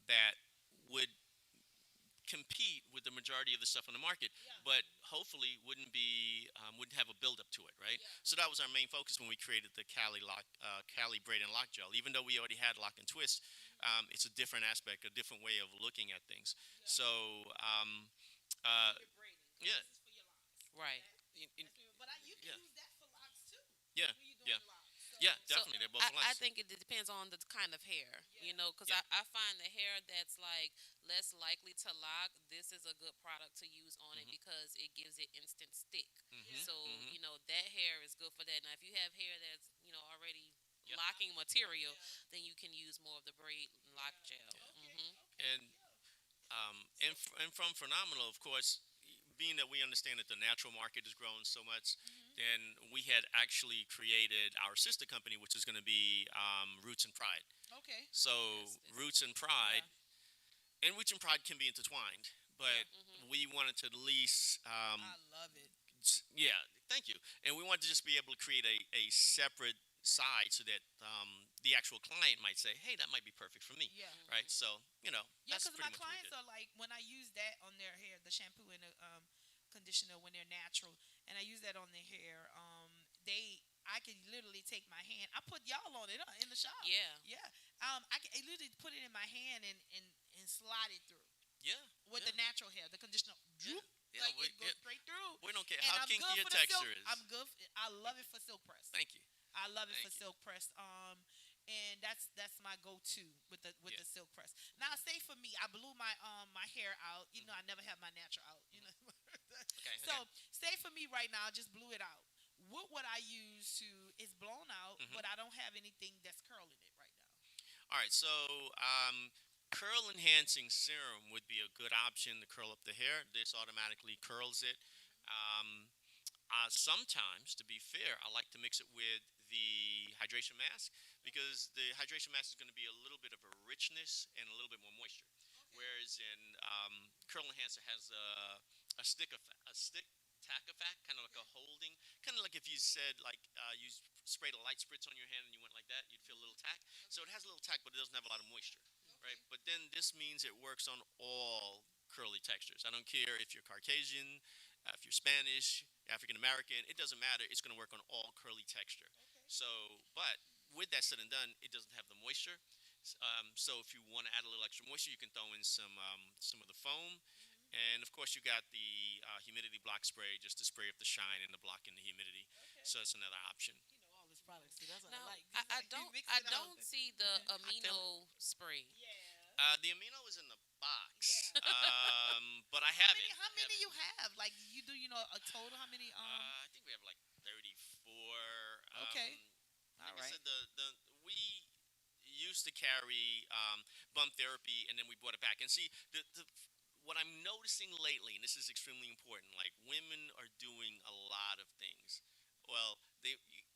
that would compete with the majority of the stuff on the market, but hopefully wouldn't have a buildup to it, right? Yeah. So that was our main focus when we created the Cali braid and lock gel. Even though we already had lock and twist, it's a different aspect, a different way of looking at things. Yeah. So, yeah, right. But you can use that for locks too. Yeah, yeah, definitely. They're both locks. I think it depends on the kind of hair, because I find the hair that's like less likely to lock, this is a good product to use on it because it gives it instant stick. So, that hair is good for that. Now, if you have hair that's, already locking material, then you can use more of the braid lock gel. And from Fe'nomenaal, of course, being that we understand that the natural market is growing so much, then we had actually created our sister company, which is going to be Roots and Pride. Okay. So Roots and Pride, and Roots and Pride can be intertwined, but we wanted to at least. I love it. Yeah, thank you. And we wanted to just be able to create a separate side so that the actual client might say, hey, that might be perfect for me. Yeah. Right? So, that's because my clients are like, when I use that on their hair, the shampoo and the conditioner when they're natural, and I use that on their hair, I I can literally take my hand. I put y'all on it in the shop. Yeah. Yeah. I can literally put it in my hand and slide it through. Yeah. With the natural hair, the conditioner. Yeah. Like it goes straight through. We don't care And how I'm kinky good your for the texture silk. is. I'm good. I love it for silk press. Thank you. I love it Thank for you. silk press. And that's my go-to with the silk press. Now, say for me, I blew my hair out. You know, I never have my natural out. You know. Okay. So say for me right now, I just blew it out. What would I use to? It's blown out, but I don't have anything that's curling it right now. All right. So curl enhancing serum would be a good option to curl up the hair. This automatically curls it. Sometimes, to be fair, I like to mix it with the hydration mask because the hydration mask is going to be a little bit of a richness and a little bit more moisture. Whereas in curl enhancer has a stick tack effect, kind of like a holding, kind of like if you said like you sprayed a light spritz on your hand and you went like that, you'd feel a little tack. So it has a little tack, but it doesn't have a lot of moisture, right? But then this means it works on all curly textures. I don't care if you're Caucasian, if you're Spanish, African American, it doesn't matter. It's going to work on all curly texture. So, but with that said and done, it doesn't have the moisture. So if you want to add a little extra moisture, you can throw in some of the foam. And of course, you got the humidity block spray just to spray up the shine and to block in the humidity. So that's another option. You know all this products. See, that's what Now, I like. I don't see the amino spray. The amino is in the box, but I have it. How many you have? Like you do, a total? How many? I think we have like 34. Okay. All right. I said, we used to carry bump therapy, and then we brought it back. And see, what I'm noticing lately, and this is extremely important, like women are doing a lot of things. Well,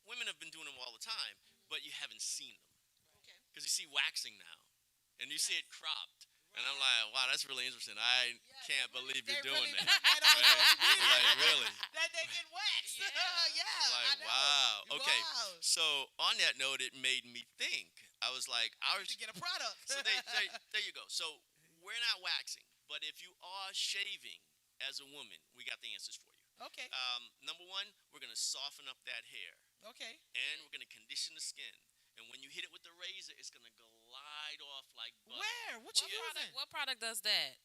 women have been doing them all the time, but you haven't seen them. Okay. Because you see waxing now, and you see it cropped. And I'm like, wow, that's really interesting. I can't believe you're doing that. Like, really? That they get waxed. Like, wow. Okay. Wow. So on that note, it made me think. I was like, to get a product. So there you go. So we're not waxing, but if you are shaving as a woman, we got the answers for you. Okay. Number one, we're gonna soften up that hair. Okay. And we're gonna condition the skin. And when you hit it with the razor, it's gonna glide off like butter. Where? What you using? What product does that?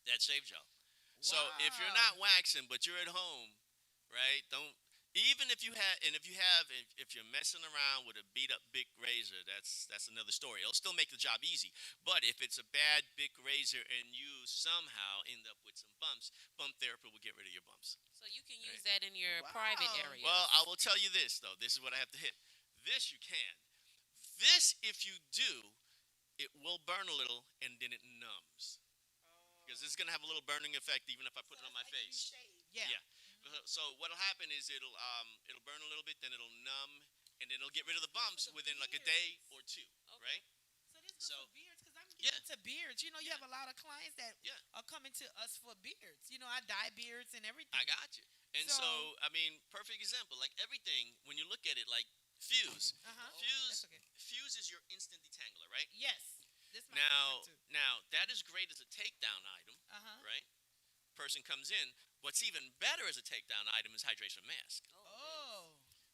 That shave gel. Wow. So if you're not waxing, but you're at home, right? If you're messing around with a beat up big razor, that's another story. It'll still make the job easy. But if it's a bad big razor and you somehow end up with some bumps, bump therapy will get rid of your bumps. So you can use that in your private area. Well, I will tell you this though. This is what I have to hit. This you can. This, if you do, it will burn a little and then it numbs. Because it's going to have a little burning effect even if I put it on my face. Yeah. So what'll happen is it'll burn a little bit, then it'll numb, and then it'll get rid of the bumps within like a day or two, right? So this is for beards because I'm getting to beards. You know, you have a lot of clients that are coming to us for beards. You know, I dye beards and everything. I got you. And so I mean, perfect example. Like everything, when you look at it, like Fuse. Fuse is your instant detangler, right? Yes. This now that is great as a takedown item, right? Person comes in. What's even better as a takedown item is hydration mask.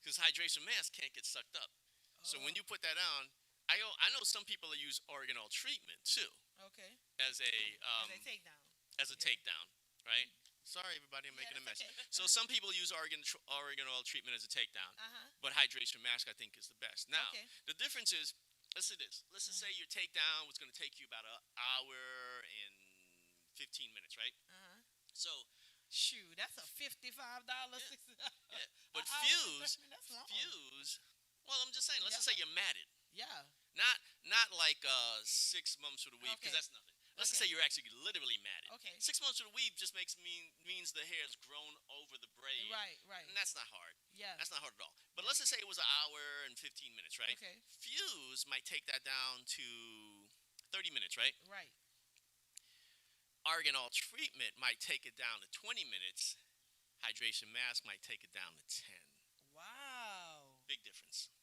Because hydration mask can't get sucked up. So when you put that on, I know some people that use oregano treatment too. Okay. As a takedown. As a takedown, right? Sorry, everybody, I'm making a mess. Okay. So some people use oregano oil treatment as a takedown, but hydration mask I think is the best. Now, the difference is, let's say this. Let's just say your takedown was going to take you about an hour and 15 minutes, right? So, shoot, that's a $55. Yeah, but Fuse. Well, I'm just saying. Let's just say you're matted. Yeah. Not like 6 months for the weave, because that's nothing. Let's just say you're actually literally matted. Okay. 6 months for the weave just means the hair has grown over the braid. Right. And that's not hard. Yeah. That's not hard at all. But let's just say it was an hour and 15 minutes, right? Okay. Fuse might take that down to 30 minutes, right? Right. Argan oil treatment might take it down to 20 minutes. Hydration mask might take it down to 10. Wow. Big difference.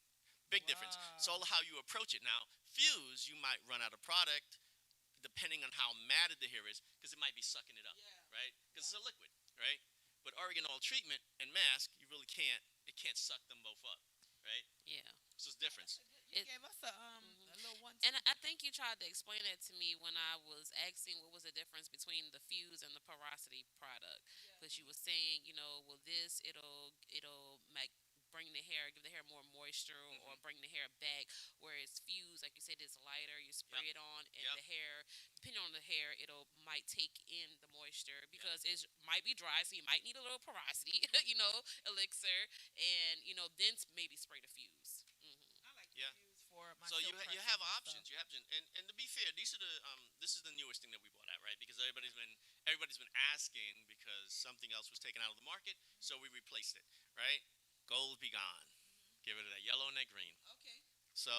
Big difference. It's all how you approach it. Now, Fuse, you might run out of product depending on how matted the hair is, because it might be sucking it up, right? Because it's a liquid, right? But Argan oil treatment and mask, you really can't. It can't suck them both up, right? Yeah. So it's difference. You gave us a little one. And I think you tried to explain it to me when I was asking what was the difference between the Fuse and the Porosity product. Because you were saying, well, this it'll make bring the hair, give the hair more moisture, or bring the hair back. Whereas Fuse, like you said, is lighter. You spray it on, and the hair, depending on the hair, it'll might take in the moisture because it might be dry, so you might need a little porosity, elixir, and then maybe spray the Fuse. I like Yeah. Fuse for my So you silk you presses have and options. stuff. You have and to be fair, these are the this is the newest thing that we bought out, right? Because everybody's been asking because something else was taken out of the market, so we replaced it, right? Gold be gone. Give it that yellow and that green. Okay. So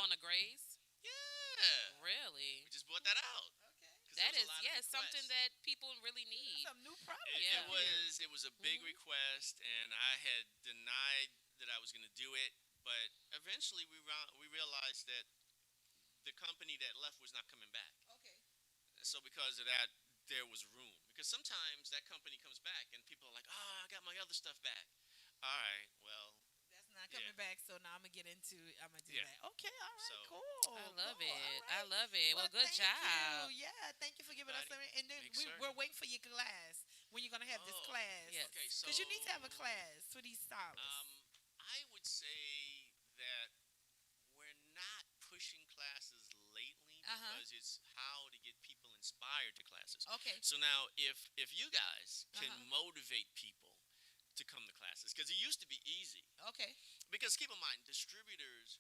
On the grays. Yeah. Really? We just brought that out. Okay. That is something that people really need. Some new product. It was a big request, and I had denied that I was going to do it, but eventually we realized that the company that left was not coming back. Okay. So because of that, there was room. Because sometimes that company comes back, and people are like, "Oh, I got my other stuff back." All right, well. That's not coming back, so now I'm gonna get into. I'm gonna do Yeah. that. Okay, all right, So- cool. I love cool, it. all I right. love it. Well, good thank job. You. Yeah, thank you for giving us Buddy, something. And then make certain. we're waiting for your class. When you're gonna have this Oh, class? yes. Okay, Because you need to have a so- class for these stylists. I would say that we're not pushing classes lately because it's how to get people inspired to classes. Okay. So now, if you guys can motivate people to come to classes, because it used to be easy. Okay. Because keep in mind, distributors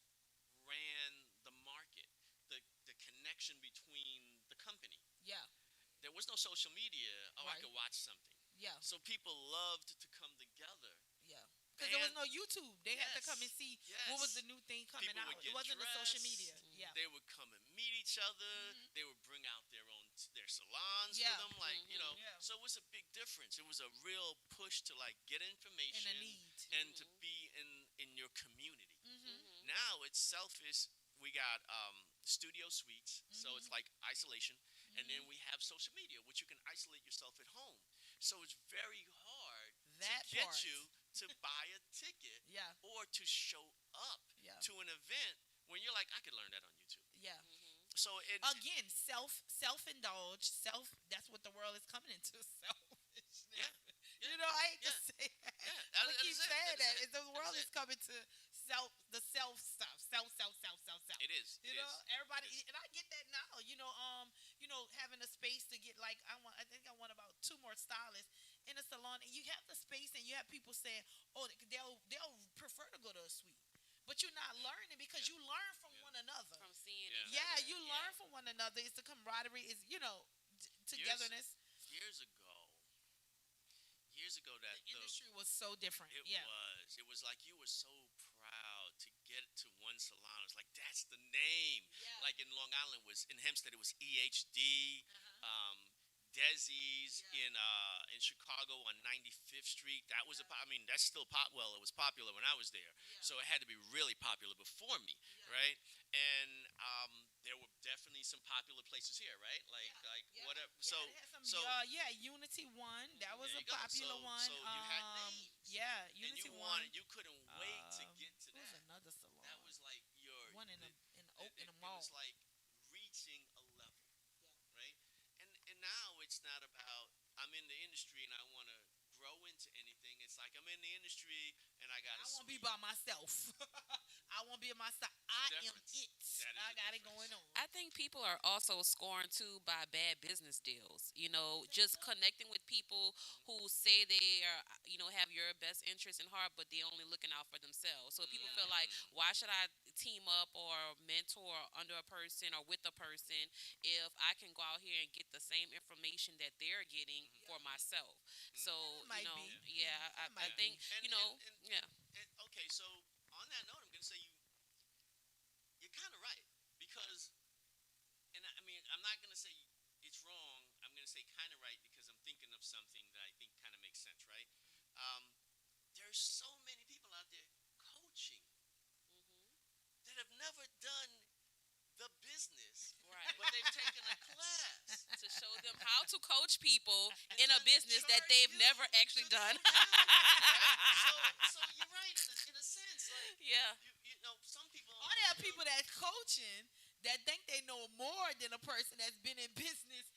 ran the market, the connection between the company. Yeah. There was no social media. Oh, I Right. could watch something. Yeah. So people loved to come together. Yeah. Because there was no YouTube. They had to Yes. come and see Yes. what was the new thing coming People out. would It get wasn't the social dressed. media. Yeah. They would come and meet each other. They would bring out their salons Yeah. for them, like Yeah. So it was a big difference. It was a real push to get information And a need. and to be in your community. Now it's selfish. We got studio suites, so it's like isolation, and then we have social media, which you can isolate yourself at home. So it's very hard That to get part. you to buy a ticket Yeah. or to show up Yeah. to an event when you're like, I could learn that on YouTube. Yeah. So it Again, self-indulge, that's what the world is coming into. Selfishness. Yeah. You know, I hate to say that. Yeah, I keep saying that that. The world is coming to the self stuff. Self. It is. You know, everybody, and I get that now. Having a space to get I think I want about 2 more stylists in a salon, and you have the space, and you have people saying, oh, they'll prefer to go to a suite. But you're not learning because you learn from one another. From seeing each Yeah, other. you learn from one another. It's the camaraderie. It's togetherness. Years ago, that The industry was so different. It Yeah. was. It was like you were so proud to get to one salon. It was like, that's the name. Yeah. Like in Long Island, in Hempstead, it was EHD. Desi's in Chicago on 95th Street. That was that's still it was popular when I was there. So it had to be really popular before me, right? And there were definitely some popular places here, right? Whatever. Unity One. That was There a you go. popular one. So you had names. Yeah, And Unity you One. you couldn't wait to get to What was that. another salon? That was like your One in a it mall. was like reaching a level, right? And now it's not about I'm in the industry and I want to grow into anything. It's like I'm in the industry and I got to. I won't be by myself. I won't be by myself. I am it. I got it going on. I think people are also scoring too by bad business deals. Just connecting with people who say they are, have your best interest in heart, but they're only looking out for themselves. So people feel like, why should I team up or mentor under a person or with a person if I can go out here and get the same information that they're getting for myself? So, Might be. yeah, I think, yeah. Okay, so on that note, I'm going to say you're kind of right because, and I mean, I'm not going to say it's wrong. I'm going to say kind of right because I'm thinking of something that I think kind of makes sense, right? There's so many people out there coaching that have never done the business, Right. but they've taken a class. To show them how to coach people in a business that they've never actually done. So you're right in a sense. Like, Yeah. coaching that think they know more than a person that's been in business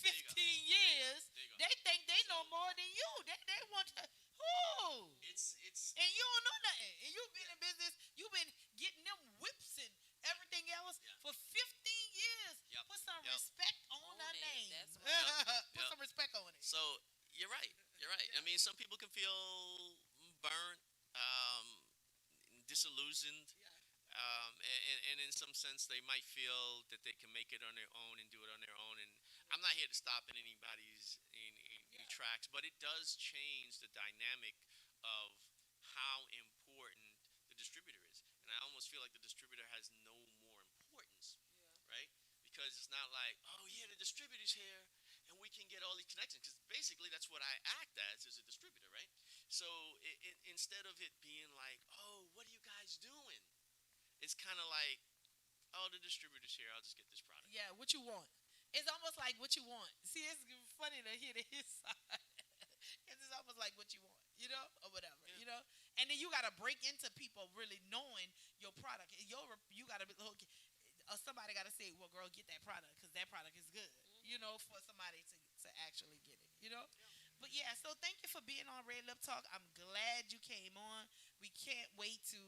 15 years. They think they know more than you. They want to. Who? It's And you don't know nothing. And you've been in business. You've been getting them whips and everything else for 15 years. Put some respect on that name. That's Put some respect on it. So you're right. You're right. I mean, some people can feel burnt, disillusioned. And in some sense, they might feel that they can make it on their own and do it on their own. And I'm not here to stop in anybody's in tracks, but it does change the dynamic of how important the distributor is. And I almost feel like the distributor has no more importance, right? Because it's not like, oh yeah, the distributor's here, and we can get all these connections. Because basically, that's what I act as a distributor, right? So instead of it being like, oh, what are you guys doing? It's kind of like, oh, the distributor's here. I'll just get this product. Yeah, what you want. It's almost like what you want. See, it's funny to hear his side. It's almost like what you want, or whatever, And then you got to break into people really knowing your product. You got to be, somebody got to say, well, girl, get that product because that product is good, for somebody to actually get it, But yeah, so thank you for being on Red Lip Talk. I'm glad you came on. We can't wait to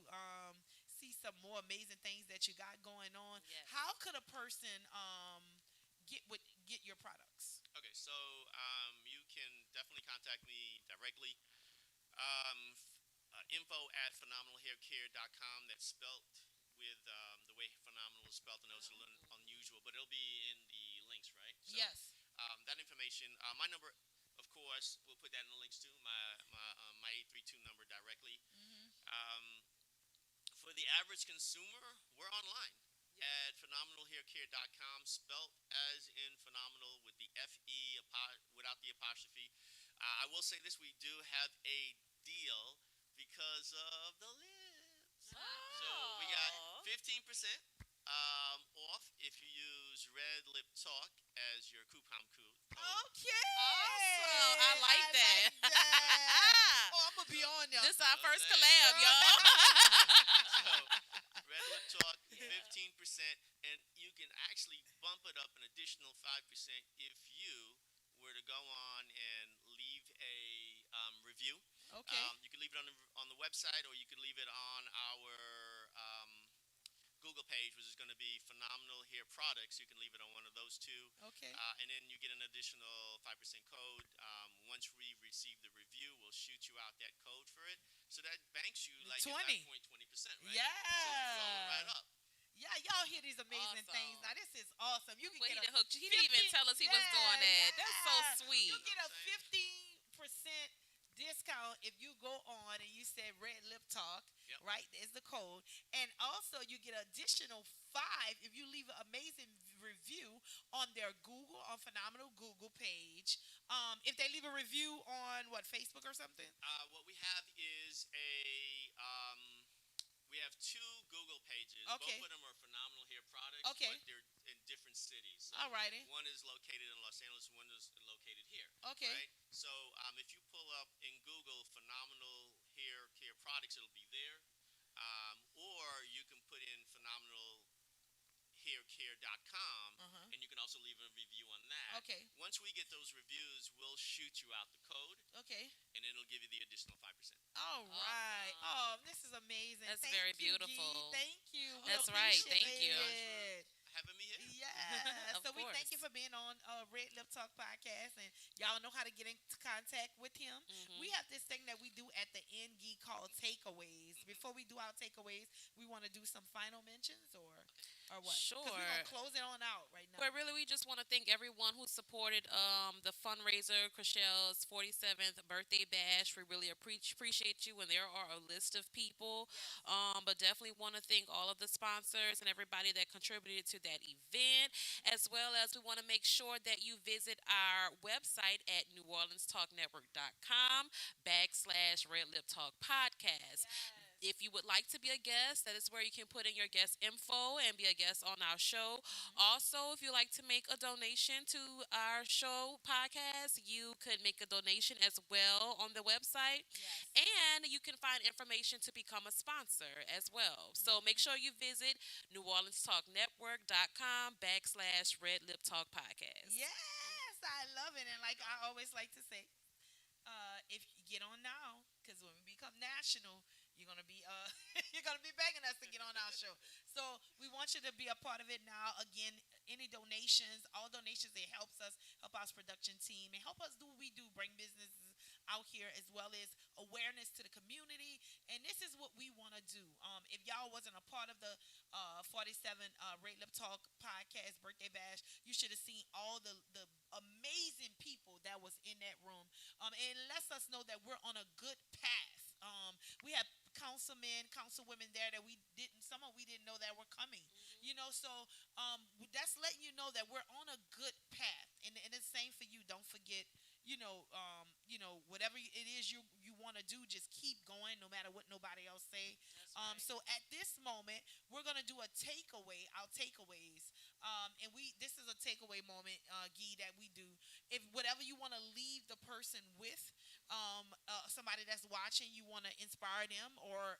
see some more amazing things that you got going on. Yes. How could a person get your products? Okay, so you can definitely contact me directly. Info at fenomenaalhaircare.com. That's spelt with the way phenomenal is spelled. I know it's a little unusual, but it'll be in the links, right? So, yes. That information, my number, of course, we'll put that in the links too. My 832 number directly. For the average consumer, we're online at fenomenaalhaircare.com, spelt as in phenomenal with the FE without the apostrophe. I will say this: we do have a deal because of the lips. So we got 15% off if you use RedLip Talk as your coupon code. Okay. Awesome. I like that. Oh, I'm going to be on there. This is our first collab, y'all. So, RedLip Talk, 15%, and you can actually bump it up an additional 5% if you were to go on and leave a review. Okay. You can leave it on the website, or you can leave it on our Google page, which is going to be Phenomenal Hair Products. You can leave it on one of those two. Okay. And then you get an additional 5% code. Once we receive the review, we'll shoot you out that code for it. So that banks you like 20%, right? Yeah. So it's rolling right up. Yeah, y'all hear these amazing things. Now, this is awesome. You can Well, get he a hooked you. He didn't even tell us he was doing that. That's so sweet. You get a 15% discount if you go on and you say Red Lip Talk, right? There's the code. And also you get additional 5 if you leave an amazing review on their on Phenomenal Google page. If they leave a review on Facebook or something? What we have is we have 2 Google pages. Okay. Both of them are Phenomenal Hair Products. Okay. But they're in different cities. So Alrighty. one is located in Los Angeles, one is located here. Okay. Right? So if you pull up in Google Phenomenal Hair Care Products, it'll be there. Or you can put in fenomenaalhaircare.com, and you can also leave a review on that. Okay. Once we get those reviews, we'll shoot you out the code. Okay. And then it'll give you the additional 5%. All right. Oh, this is amazing. That's Thank very you, beautiful. Gee. Thank you. We That's right. Thank you. appreciate it. Having me here. Yeah. Of So we thank you course. for being on Red Lip Talk podcast, and y'all know how to get into contact with him. We have this thing that we do at the end called takeaways. Before we do our takeaways, we want to do some final mentions or what? Sure. Because we're gonna close it on out right now. But really, we just want to thank everyone who supported the fundraiser, Chriselle's 47th birthday bash. We really appreciate you, and there are a list of people. But definitely want to thank all of the sponsors and everybody that contributed to that event, as well as we want to make sure that you visit our website at NewOrleansTalkNetwork.com /Red Lip Talk Podcast. If you would like to be a guest, that is where you can put in your guest info and be a guest on our show. Also, if you like to make a donation to our show podcast, you could make a donation as well on the website. And you can find information to become a sponsor as well. So make sure you visit NewOrleansTalkNetwork.com/Red Lip Talk Podcast. Yes, I love it. And like I always like to say, if you get on now, because when we become national, you're gonna be you're gonna be begging us to get on our show. So we want you to be a part of it now. Again, any donations, all donations, it helps us, help our production team, and help us do what we do, bring businesses out here as well as awareness to the community. And this is what we want to do. If y'all wasn't a part of the 47 Red Lip Talk podcast birthday bash, you should have seen all the amazing people that was in that room. And it lets us know that we're on a good path. We have councilmen, councilwomen there that some of we didn't know that were coming. So that's letting you know that we're on a good path. And it's same for you. Don't forget, whatever it is you want to do, just keep going no matter what nobody else say. So at this moment, we're gonna do a takeaway, our takeaways. And this is a takeaway moment, Guy, that we do. If whatever you want to leave the person with, somebody that's watching, you want to inspire them, or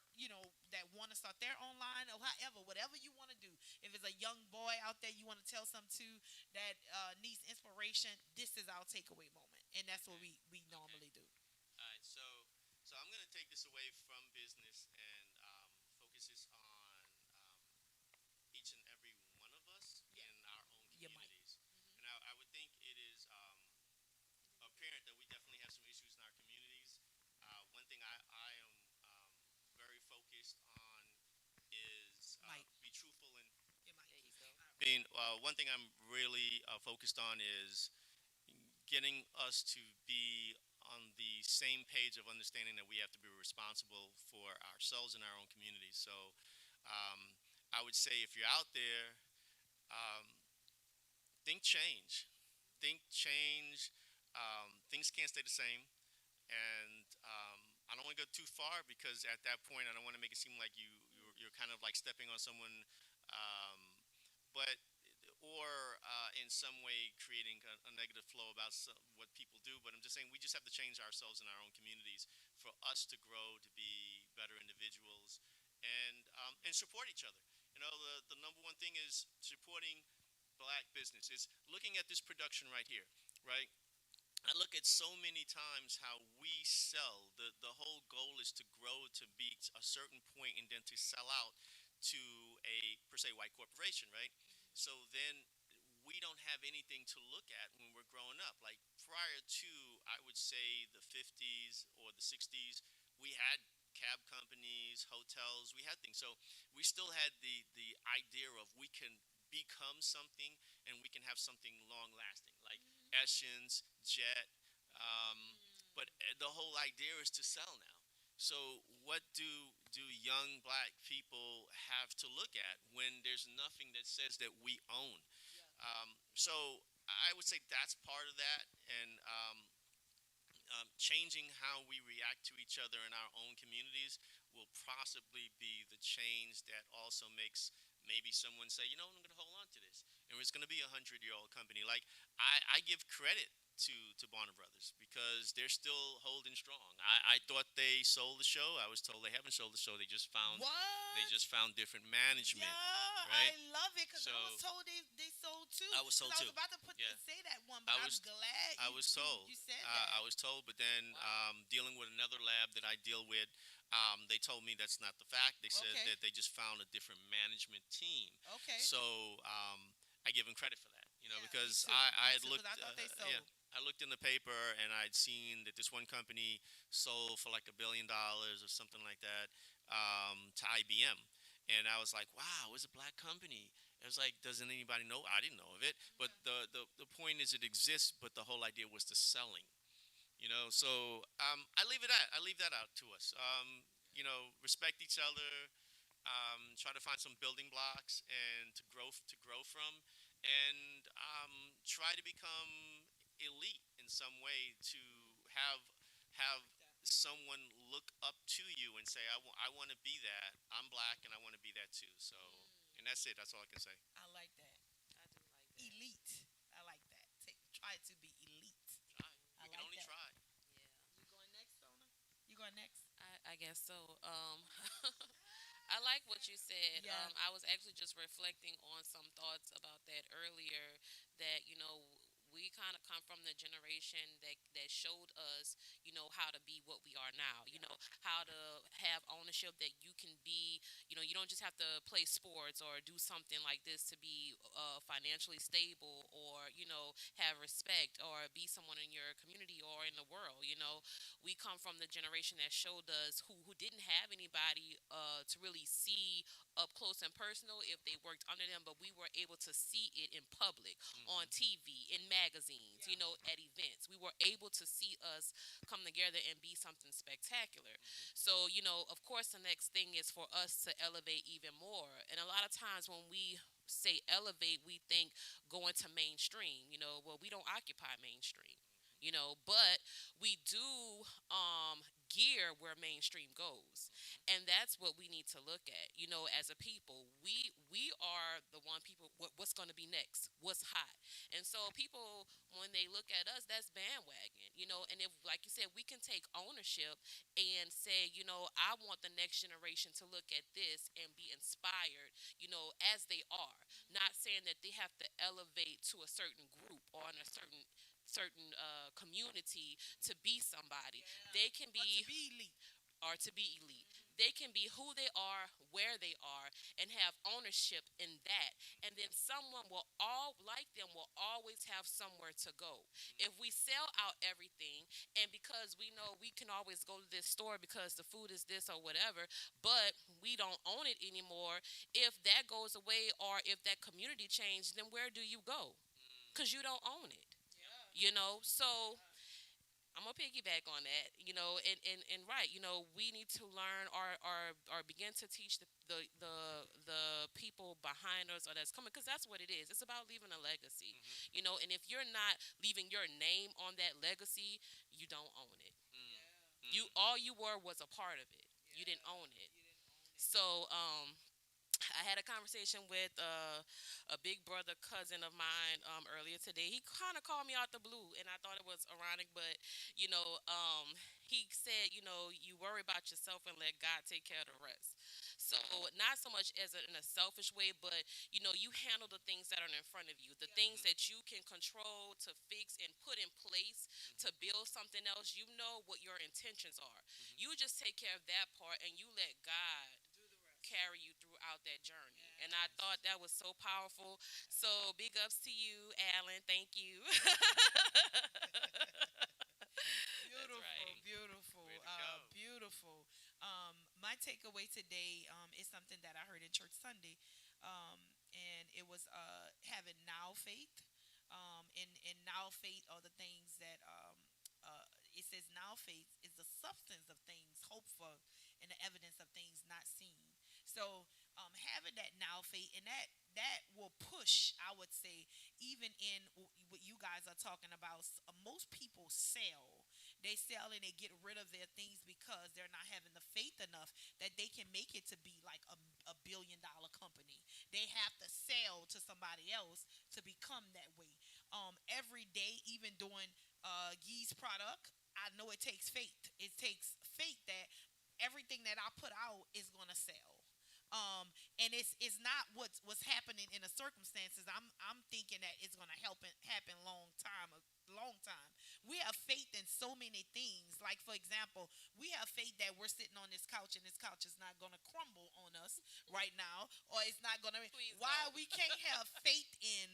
that want to start their own line, or however, whatever you want to do. If it's a young boy out there you want to tell something to that needs inspiration, this is our takeaway moment, and that's what we normally do. All right, so I'm gonna take this away from business and focus this on each and every one of us in our own communities. And I would think it is apparent that we definitely have some issues in our communities. One thing I am very focused on is be truthful and one thing I'm really focused on is getting us to be on the same page of understanding that we have to be responsible for ourselves and our own communities. So I would say if you're out there, think change. Think change. Things can't stay the same. And I don't want to go too far because at that point I don't want to make it seem like you're kind of like stepping on someone, but or in some way creating a negative flow about what people do. But I'm just saying we just have to change ourselves in our own communities for us to grow to be better individuals and support each other. The number one thing is supporting black business. It's looking at this production right here, right? I look at so many times how we sell. The whole goal is to grow to be a certain point and then to sell out to a per se white corporation, right? So then we don't have anything to look at when we're growing up. Like prior to, I would say, the 50s or the 60s, we had cab companies, hotels, we had things. So we still had the idea of we can become something and we can have something long lasting, like Essions, Jet. But the whole idea is to sell now. So what do young black people have to look at when there's nothing that says that we own? So I would say that's part of that, and changing how we react to each other in our own communities will possibly be the change that also makes maybe someone say, I'm going to hold on to this. And it's going to be a 100-year-old company. Like, I give credit to Warner Brothers because they're still holding strong. I thought they sold the show. I was told they haven't sold the show. They just found different management. Yeah, right? I love it because I was told they sold too. I was told too. I was about to say that one, but I'm glad I was told. You said that. I was told, but then dealing with another lab that I deal with, they told me that's not the fact. They said that they just found a different management team. Okay. So I give them credit for that, because I had looked. I thought they sold. I looked in the paper and I'd seen that this one company sold for like $1 billion or something like that to IBM. And I was like, wow, it's a black company. It was like, doesn't anybody know? I didn't know of it. But the point is it exists, but the whole idea was the selling. So I leave that out to us. Respect each other, try to find some building blocks and to grow from, and try to become elite in some way, to have someone look up to you and and say, I want to be that. I'm black and I want to be that too. So, and that's it. That's all I can say. I like that. I do like that. Elite. I like that. Try to be elite. Try. I We can like only that. try. Yeah. You going next, Sona? You going next? I guess so. I like what you said. Yeah. I was actually just reflecting on some thoughts about that earlier. That we kind of come from the generation that showed us how to be what we are now. How to have ownership, that you can be. You don't just have to play sports or do something like this to be financially stable, or have respect, or be someone in your community or in the world. We come from the generation that showed us who didn't have anybody to really see up close and personal if they worked under them, but we were able to see it in public, on TV, in magazines, at events. We were able to see us come together and be something spectacular. So, of course, the next thing is for us to elevate even more. And a lot of times when we say elevate, we think going to mainstream. Well, we don't occupy mainstream. But we do gear where mainstream goes, and that's what we need to look at. As a people, we are the one people. What's going to be next? What's hot? And so people, when they look at us, that's bandwagon. And if, like you said, we can take ownership and say, I want the next generation to look at this and be inspired, as they are. Not saying that they have to elevate to a certain group or in a certain community to be somebody. They can be, Or to be elite. or to be elite. They can be who they are, where they are, and have ownership in that. And then someone like them will always have somewhere to go. If we sell out everything, and because we know we can always go to this store because the food is this or whatever, but we don't own it anymore, if that goes away or if that community changed, then where do you go? Because you don't own it. So I'm gonna piggyback on that, and right, we need to learn or begin to teach the people behind us or that's coming, because that's what it is. It's about leaving a legacy, and if you're not leaving your name on that legacy, you don't own it. All you were was a part of it. You didn't own it. So I had a conversation with a big brother cousin of mine earlier today. He kind of called me out the blue, and I thought it was ironic, but he said, you worry about yourself and let God take care of the rest. So not so much as in a selfish way, but you handle the things that are in front of you, the things that you can control, to fix and put in place to build something else. You know what your intentions are. You just take care of that part, and you let God carry you throughout that journey. And I thought that was so powerful. So big ups to you, Alan. Thank you. Beautiful, right. beautiful, beautiful. My takeaway today is something that I heard in church Sunday, and it was having now faith. And now faith are the things that it says now faith is the substance of things hoped for and the evidence of things not seen. So having that now faith, and that will push, I would say, even in what you guys are talking about. Most people sell. They sell and they get rid of their things because they're not having the faith enough that they can make it to be like a $1 billion company. They have to sell to somebody else to become that way. Every day, even doing Yee's product, I know it takes faith. It takes faith that everything that I put out is going to sell. And it's not what's happening in the circumstances. I'm thinking that it's going to happen long time. We have faith in so many things. Like, for example, we have faith that we're sitting on this couch and this couch is not going to crumble on us right now, or it's not going to. Why we can't have faith in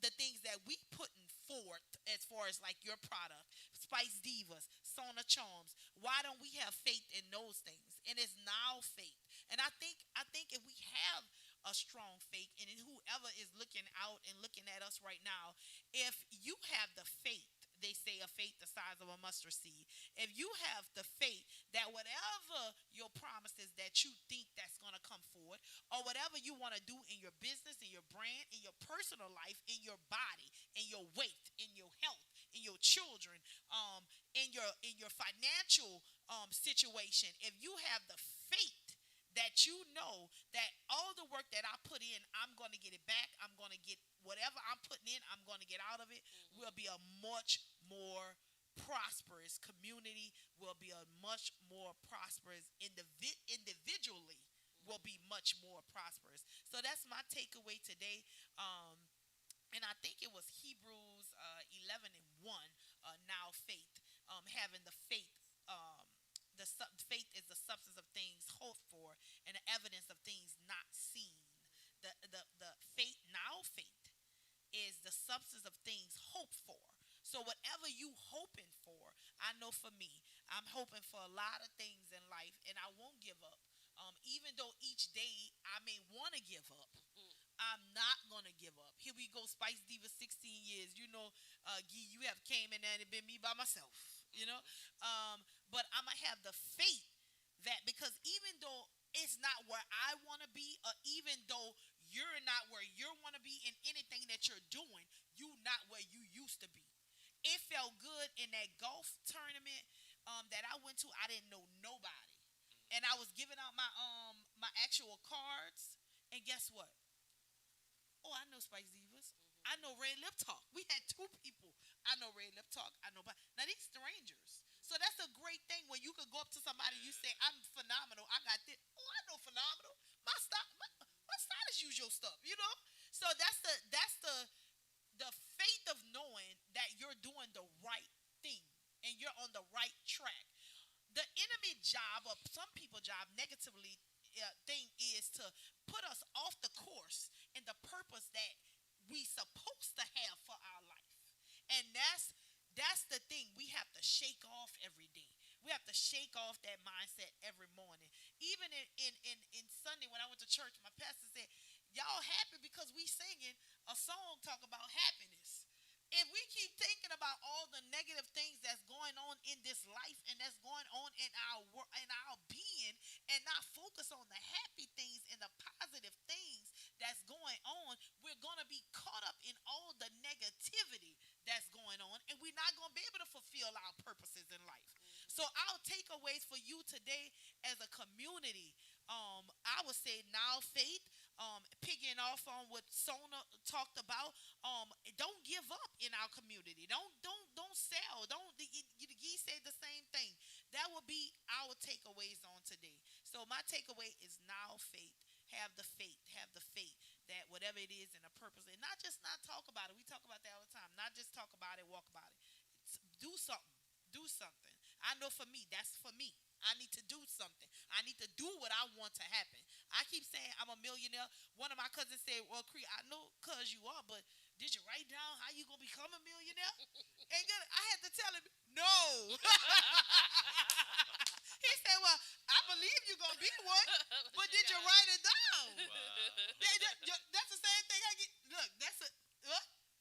the things that we putting forth as far as like your product, Spice Divas, Sona Charms. Why don't we have faith in those things? And it's now faith. And I think if we have a strong faith, and whoever is looking out and looking at us right now, if you have the faith, they say a faith the size of a mustard seed. If you have the faith that whatever your promise is that you think that's going to come forward, or whatever you want to do in your business, in your brand, in your personal life, in your body, in your weight, in your health, in your children, in your financial situation, if you have the faith that you know that all the work that I put in, I'm going to get it back. I'm going to get whatever I'm putting in, I'm going to get out of it. Will be a much more prosperous community. Will be a much more prosperous individually. Will be much more prosperous. So that's my takeaway today. And I think it was Hebrews 11:1. Now faith, having the faith. Faith is the substance of things hoped for and the evidence of things not seen. The faith is the substance of things hoped for. So whatever you hoping for, I know for me, I'm hoping for a lot of things in life, and I won't give up. Even though each day I may want to give up, I'm not going to give up. Here we go, Spice Diva, 16 years. You know, Gee, you have came in there and it been me by myself, you know. But I'm going to have the faith that because even though it's not where I want to be, or even though you're not where you want to be in anything that you're doing, you're not where you used to be. It felt good in that golf tournament that I went to. I didn't know nobody. And I was giving out my actual cards. And guess what? Oh, I know Spice Divas. I know RedLip Talk. We had 2 people. I know RedLip Talk. I know. Now, these strangers. So that's a great thing when you could go up to somebody and you say, I'm phenomenal. I got this. Oh, I know phenomenal. My stylist use your stuff, you know? So that's the faith of knowing that you're doing the right thing and you're on the right track. The enemy job, or some people's job negatively, thing is to put us off the course and the purpose that we supposed to have for our life. And that's the thing we have to shake off every day. We have to shake off that mindset every morning. Even in Sunday when I went to church, my pastor said, y'all happy because we singing a song talk about happiness. If we keep thinking about all the negative things that's going on in this life and that's going on in our being, and not focus on the happy things and the positive things that's going on, we're going to be caught up in all the negativity that's going on, and we're not going to be able to fulfill our purposes in life. So our takeaways for you today as a community, I would say now faith, picking off on what Sona talked about, don't give up in our community. Don't sell. He said the same thing. That will be our takeaways on today. So my takeaway is now faith. Have the faith that whatever it is and a purpose, and not talk about it. We talk about that all the time. Not just talk about it, walk about it. Do something. I know for me, that's for me. I need to do something. I need to do what I want to happen. I keep saying I'm a millionaire. One of my cousins said, well, Kree, I know cuz you are, but did you write down how you going to become a millionaire? And I had to tell him, no. He said, well, I believe you're going to be one, but did you write it down? Wow. That's the same thing I get. Look,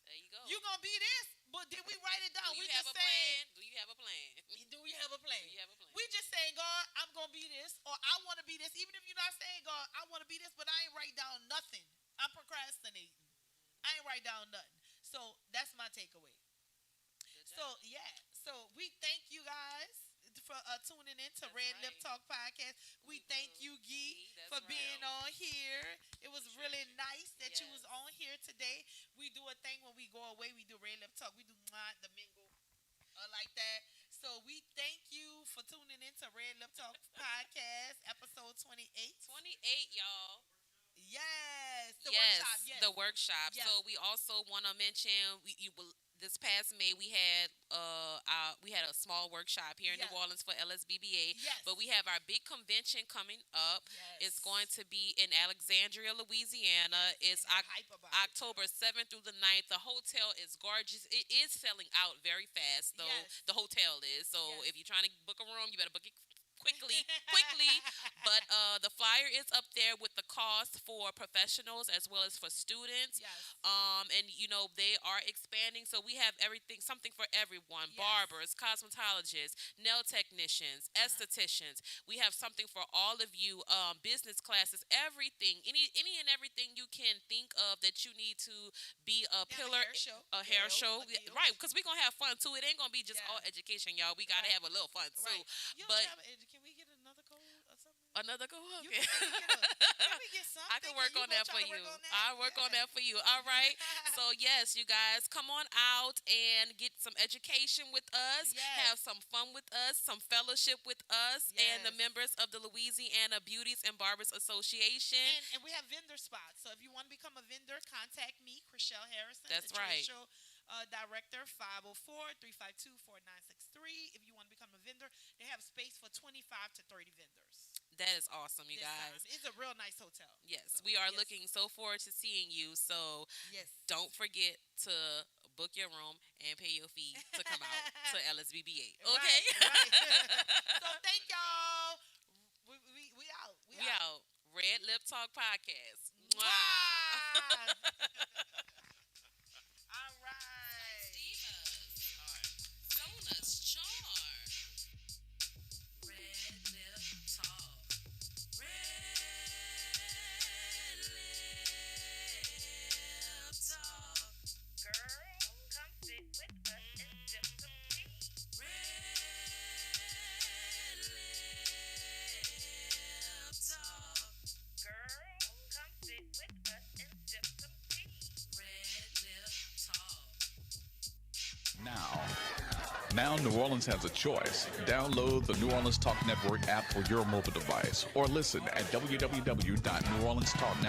there you go. You're going to be this, but did we write it down? Do you have a plan? Do you have a plan? Do we have a plan? We just saying, God, I'm going to be this, or I want to be this. Even if you're not saying, God, I want to be this, but I ain't write down nothing. I'm procrastinating. I ain't write down nothing. So that's my takeaway. So, yeah. So we thank you guys for tuning in to RedLip Talk Podcast. We thank you, Gee, for being on here. It was really nice that you was on here today. We do a thing when we go away. We do RedLip Talk. We do the mingle like that. So we thank you for tuning in to RedLip Talk Podcast, episode 28. 28, y'all. Yes, the workshop. Yes. So we also want to mention this past May we had a small workshop here in New Orleans for LSBBA. Yes. But we have our big convention coming up. Yes. It's going to be in Alexandria, Louisiana. It's October 7th through the 9th. The hotel is gorgeous. It is selling out very fast, though. Yes. The hotel is. So if you're trying to book a room, you better book it quickly. But the flyer is up there with the cost for professionals as well as for students. Yes. And they are expanding, so we have everything, something for everyone: barbers, cosmetologists, nail technicians, estheticians. We have something for all of you. Business classes, everything, any and everything you can think of that you need to be a pillar, a hair show, right? Because we're gonna have fun too. It ain't gonna be just all education, y'all. We gotta have a little fun too. But can we get another code or something? another go? Okay. Can we get something? I can work on that for you. I'll work on that for you. All right. So yes, you guys, come on out and get some education with us. Have some fun with us, some fellowship with us, and the members of the Louisiana Beauties and Barbers Association. And we have vendor spots. So if you want to become a vendor, contact me, Chriselle Harrison. That's the right. Show, Director, 504-352-4963. If you want to become a vendor, they have space for 25 to 30 vendors. That is awesome, you guys. It's a real nice hotel. Yes, we are looking so forward to seeing you. So don't forget to book your room and pay your fee to come out to LSBBA. Okay? Right. So thank y'all. We out. We out. Red Lip Talk Podcast. Wow. All right. Divas. All right. Sona's Charm. Red Lip Talk. Red Lip Talk. Girl, come sit with us and sip some tea. Red Lip Talk. Girl, come sit with us and sip some tea. Red Lip Talk. Now New Orleans has a choice. Download the New Orleans Talk Network app for your mobile device or listen at www.neworleanstalknetwork.com.